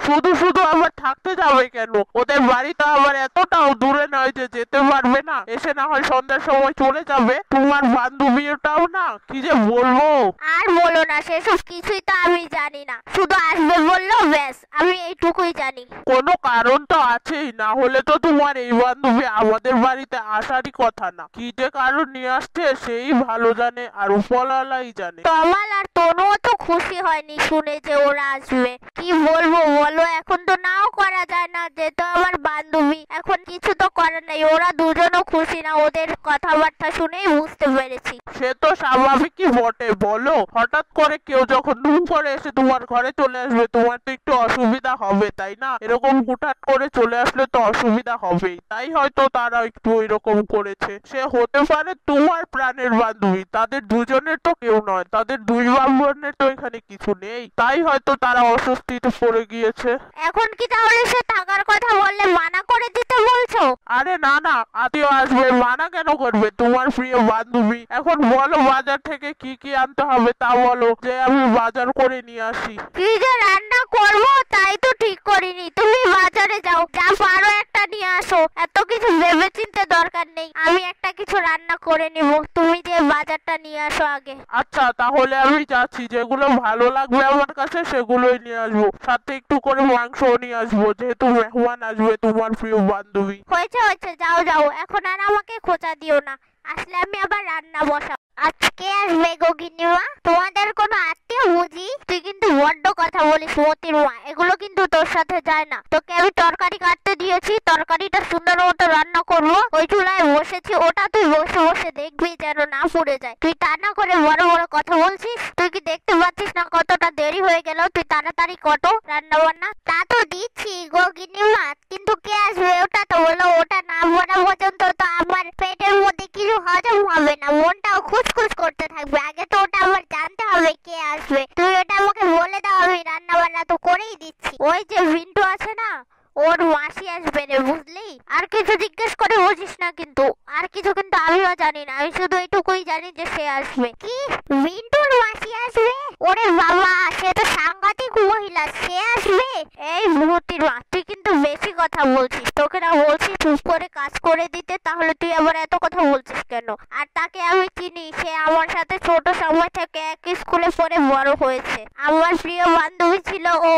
শুধু শুধু আবার থাকতে যাবে কেন? ওদের বাড়িটা আবার এতটাও দূরে নয় যে যেতে পারবে না। এসে না হয় সন্ধ্যার সময় চলে যাবে। তোমার বান্ধবীটাও না, কি যে বলবো। আর বলো না, সেসব কিছুই তো আমি জানি না। শুধু আসবে বললো, ব্যাস, আমি এইটুকুই জানি। কোনো কারণ তো আছেই, না হলে তো তোমার এই বান্ধবী আমাদের বাড়িতে আসারই কথা না। কি যে কারণ নিয়ে আসছে সেই ভালো জানে, আর উপরওয়ালাই জানে। তমাল আর তনুও তো খুশি হয়নি শুনে যে ওরা আসবে। কি বলবো বলো, এখন তো নাও করা যায় না, যেহেতু আমার বান্ধবী। এখন কিছু তো করার নাই, ওরা দুজনও খুশি না। ওদের কথাবার্তা শুনেই বুঝতে পেরেছি। সে তো স্বাভাবিকই বটে, বলো। হঠাৎ করে কেউ যখন ধুম করে এসে তোমার ঘরে চলে আসবে, তোমার তো একটু অসুবিধা হবে, তাই না? এরকম হুটহাট করে চলে আসলে তো অসুবিধা হবেই, তাই হয়তো তারা একটু এরকম করেছে। সে হতে পারে তোমার প্রাণের বান্ধবী, তাদের দুজনের তো কেউ নয়, তাদের দুই বান্ধবের তো এখানে কিছু নেই, তাই হয়তো তারা অস্বস্তিতে পড়ে গিয়েছে। এখন কি তাহলে সে টাকার কথা বললে মানা করে দিতে বলছো? আরে না না, আত্মীয় আসবে, মানা কেন করবে? তোমার প্রিয় বান্ধবী। এখন বলো বাজার থেকে কি কি আনতে হবে তা বলো, যে আমি বাজার করে নিয়ে আসি। কি যে রান্না করবো তাই তো ঠিক করিনি। তুমি বাজারে যাও, যা পারো একটা নিয়ে আসো। এত কিছু ভেবে চিন্তে দরকার নেই, আমি একটা কিছু রান্না করে নিব। তুমি যে বাজারটা নিয়ে আসো আগে। আচ্ছা তাহলে আমি যাচ্ছি, যেগুলো ভালো লাগবে আমার কাছে সেগুলোই নিয়ে আসবো, সাথে একটু করে মাংসও নিয়ে আসবো, যেহেতু মেহমান আসবে তোমার প্রিয় বান্ধবী। হয়েছে হয়েছে, যাও যাও, এখন আর আমাকে খোঁচা দিও না। আসলে আমি আবার রান্না বসাবো। আজকে আসবে গো গিন্নিমা? তোমাদের কোনো আত্মীয় বুঝি? তুই কিন্তু বড্ড কথা বলিস মতির মা, এগুলো কিন্তু তোর সাথে যায় না। তোকে আমি তরকারি কাটতে দিয়েছি, তরকারিটা সুন্দর মতো রান্না করবো, ওই চুলায় বসেছি, ওটা তুই বসে বসে দেখবি যেন না পুড়ে যায়। তুই তা না করে বড় বড় কথা বলছিস। তুই কি দেখতে পাচ্ছিস না কতটা দেরি হয়ে গেল? তুই তাড়াতাড়ি কত রান্না বান্না। তা তো দিচ্ছি গো গিন্নিমা, কিন্তু কে আসবে ওটা তো বলো। ওটা না বলা পর্যন্ত তো আমার পেটের মধ্যে কিছু হজম হবে না, মনটাও খুশখুশ করতে থাকবে। আগে তো ওটা আমার জানতে হবে কে আসবে। তুই ওটা আমাকে বলে দাও, আমি রান্না বান্না তো করেই দিচ্ছি। ওই যে ভিন্টু আছে না, ওর মাসি আসবে রে, বুঝলি? আর কিছু জিজ্ঞেস করে বুঝিস না কিন্তু, আর কিছু কিন্তু আমিও জানি না, আমি শুধু এইটুকুই জানি যে সে আসবে। কি ভিন্টুর মাসি আসবে? ওরে বাবা, সে তো সাংঘাতিক মহিলা, সে আসবে? এই মুহূর্তের মা, তুই কিন্তু বেশি কথা বলছিস। তোকে না বলছি চুপ করে কাজ করে দিতে, তাহলে তুই আবার এত কথা বলছিস কেন? আর তাকে আমি চিনি, সে আমার সাথে ছোট সময় থেকে একই স্কুলে পড়ে বড় হয়েছে। আমার প্রিয় বান্ধবী ছিল ও।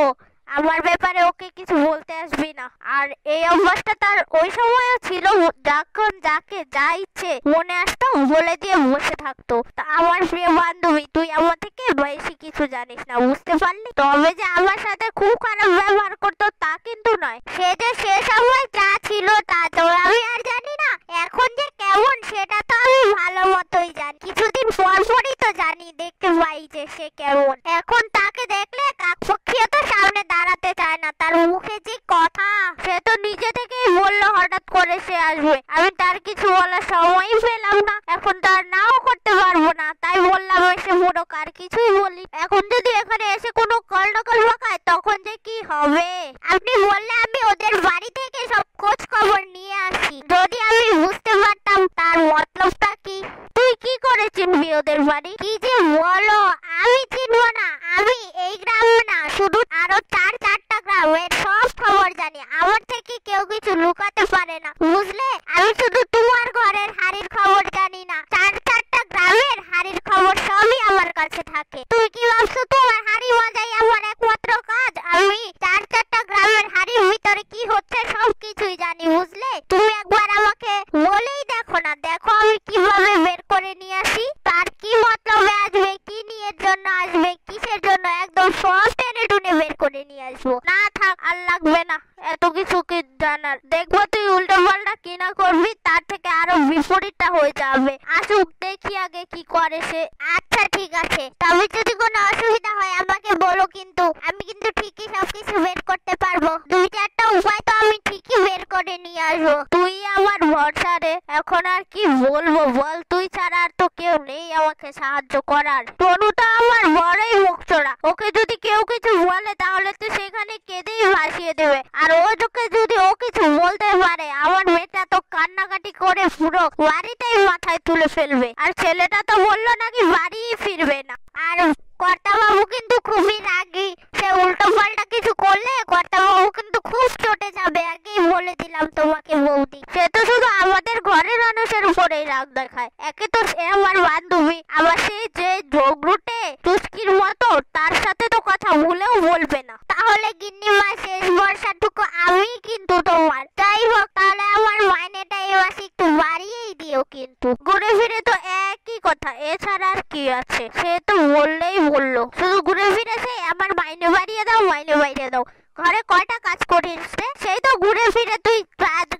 আমার ব্যাপারে ওকে কিছু বলতে আসবি না। আর এই অভ্যাসটা তার ওই সময়ও ছিল, যখন যাকে যা ইচ্ছে মনে আসতো বলে দিয়ে বসে থাকতো। তা আমার প্রিয় বান্ধবী, তুই আমার থেকে বেশি কিছু জানিস না, বুঝতে পারলি? তবে যে আমার সাথে খুব খারাপ ব্যবহার করতো তা কিন্তু নয়। সে যে সে সময় যা ছিল তা তো আমি আর জানি না, এখন যে কেমন সেটা তো আমি ভালো মতোই জানি। কিছুদিন পর পরই তো জানি, দেখতে পাই যে সে কেমন। এখন তাকে দেখলে কাকপক্ষীও তো সামনে দাঁড়াতে চায় না। তার মুখে যে কথা, সে তো নিজে থেকেই বললো হঠাৎ করে সে আসবে। আমি তার কিছু বলার সময়ই পেলাম না, এখন তার নাও করতে পারবো না, তাই বললাম এসে পুরো কার কিছুই বলি। এখন যদি এখানে এসে কোনো কলডকল বাঁকায় তখন যে কি হবে? আপনি বললে আমি ওদের বাড়ি থেকে সব খোঁজ খবর নিয়ে আসি, যদি আমি বুঝতে পারতাম তার মতলবটা কি। তুই কি করে চিনবি ওদের বাড়ি? কি যে বলো, আমি চিনবো না? আমি এই গ্রামে না, শুধু আরো চারটা গ্রামের সব খবর জানি। আমার থেকে কেউ কিছু লুকাতে পারে না, বুঝলে? আমি শুধু তোমার ঘরের হাড়ির খবর জানি না, চারটা গ্রামের হাড়ির খবর সবই আমার কাছে থাকে। তুই কি ভাবছো তোমার হাড়ি বাজাই আমার একমাত্র কাজ? আমি চারটা গ্রামের হাড়ির ভিতরে কি হচ্ছে সব কিছুই জানি, বুঝলে? তুমি একবার আমাকে বলেই দেখো না, দেখো আমি কিভাবে বের করে নিয়ে আসি। তার কি মতলবে আসবে, কি নিয়ে জন্য আসবে, কিসের জন্য, একদম সব টেনে টুনে বের করে নিয়ে আসবো। না থাক, আর লাগবে না এত কিছু কি জানার। দেখবো তুই উল্টো পাল্টা কি না করবি, তার থেকে আরো বিপরীতটা হয়ে যাবে। আসুক, দেখি আগে কি করে সে। আচ্ছা ঠিক আছে, তবে যদি কোনো অসুবিধা হয় আমাকে বলো, কিন্তু আমি কিন্তু ঠিকই সবকিছু বের করতে পারবো। 2-4টা উপায় তো আমি ঠিকই বের করে নিয়ে আসবো। তুই আমার ভরসা রে, এখন আর কি বলবো বল? তুই ছাড়া আর তো কেউ নেই আমাকে সাহায্য করার। তনুটা আমার বড়ই মুখচোরা, ওকে যদি কেউ কিছু বলে তাহলে তো সেখানে কেঁদেই ভাসিয়ে দেবে। আর ও তোকে যদি ও কিছু বলতে পারে, আমার মেয়েটা তো কান্নাকাটি করে পুরো বাড়িটাই মাথায় তুলে ফেলবে। আর ছেলেটা তো বললো নাকি বাড়িই ফিরবে না। আর কর্তাবাবু কিন্তু খুবই রাগী, সে উল্টো পাল্টা কিছু করলে কর্তাবাবু কিন্তু খুব চটে যাবে, আগেই বলে দিলাম তোমাকে বৌদি। সে তো শুধু আমাদের ঘরের মানুষের উপরেই রাগ দেখায়। একে তো সে আমার বান্ধবী, আবার সেই যে ঝগড়ুটে টুস্কির মতো, তার সাথে তো কথা ভুলেও বলবে না। তাহলে গিন্নিমা শেষ ভরসাটুকু আমি কিন্তু তোমার। যাই হোক, তাহলে আমার মাইনেটা এই মাসে একটু বাড়িয়েই দিও কিন্তু। ঘুরে ফিরে তো একই কথা, এছাড়া আর কি আছে? সে তো বললেই বললো, শুধু ঘুরে ফিরে সে আমার মাইনে বাড়িয়ে দাও, মাইনে বাড়িয়ে দাও। ঘরে কয়টা কাজ করিস রে? সেই তো ঘুরে ফিরে তুই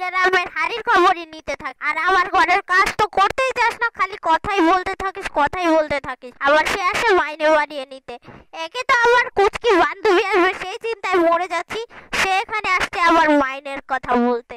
গ্রামের হাড়ির খবরই নিতে থাক। আর আমার ঘরের কাজ তো করতেই চাস না, খালি কথাই বলতে থাকিস, কথাই বলতে থাকিস। আবার সে আসে মাইনে বাড়িয়ে নিতে। একে তো আমার কুচকি বান্ধবী আসবে সেই চিন্তায় মরে যাচ্ছি, সে এখানে আসছে আমার মাইনের কথা বলতে।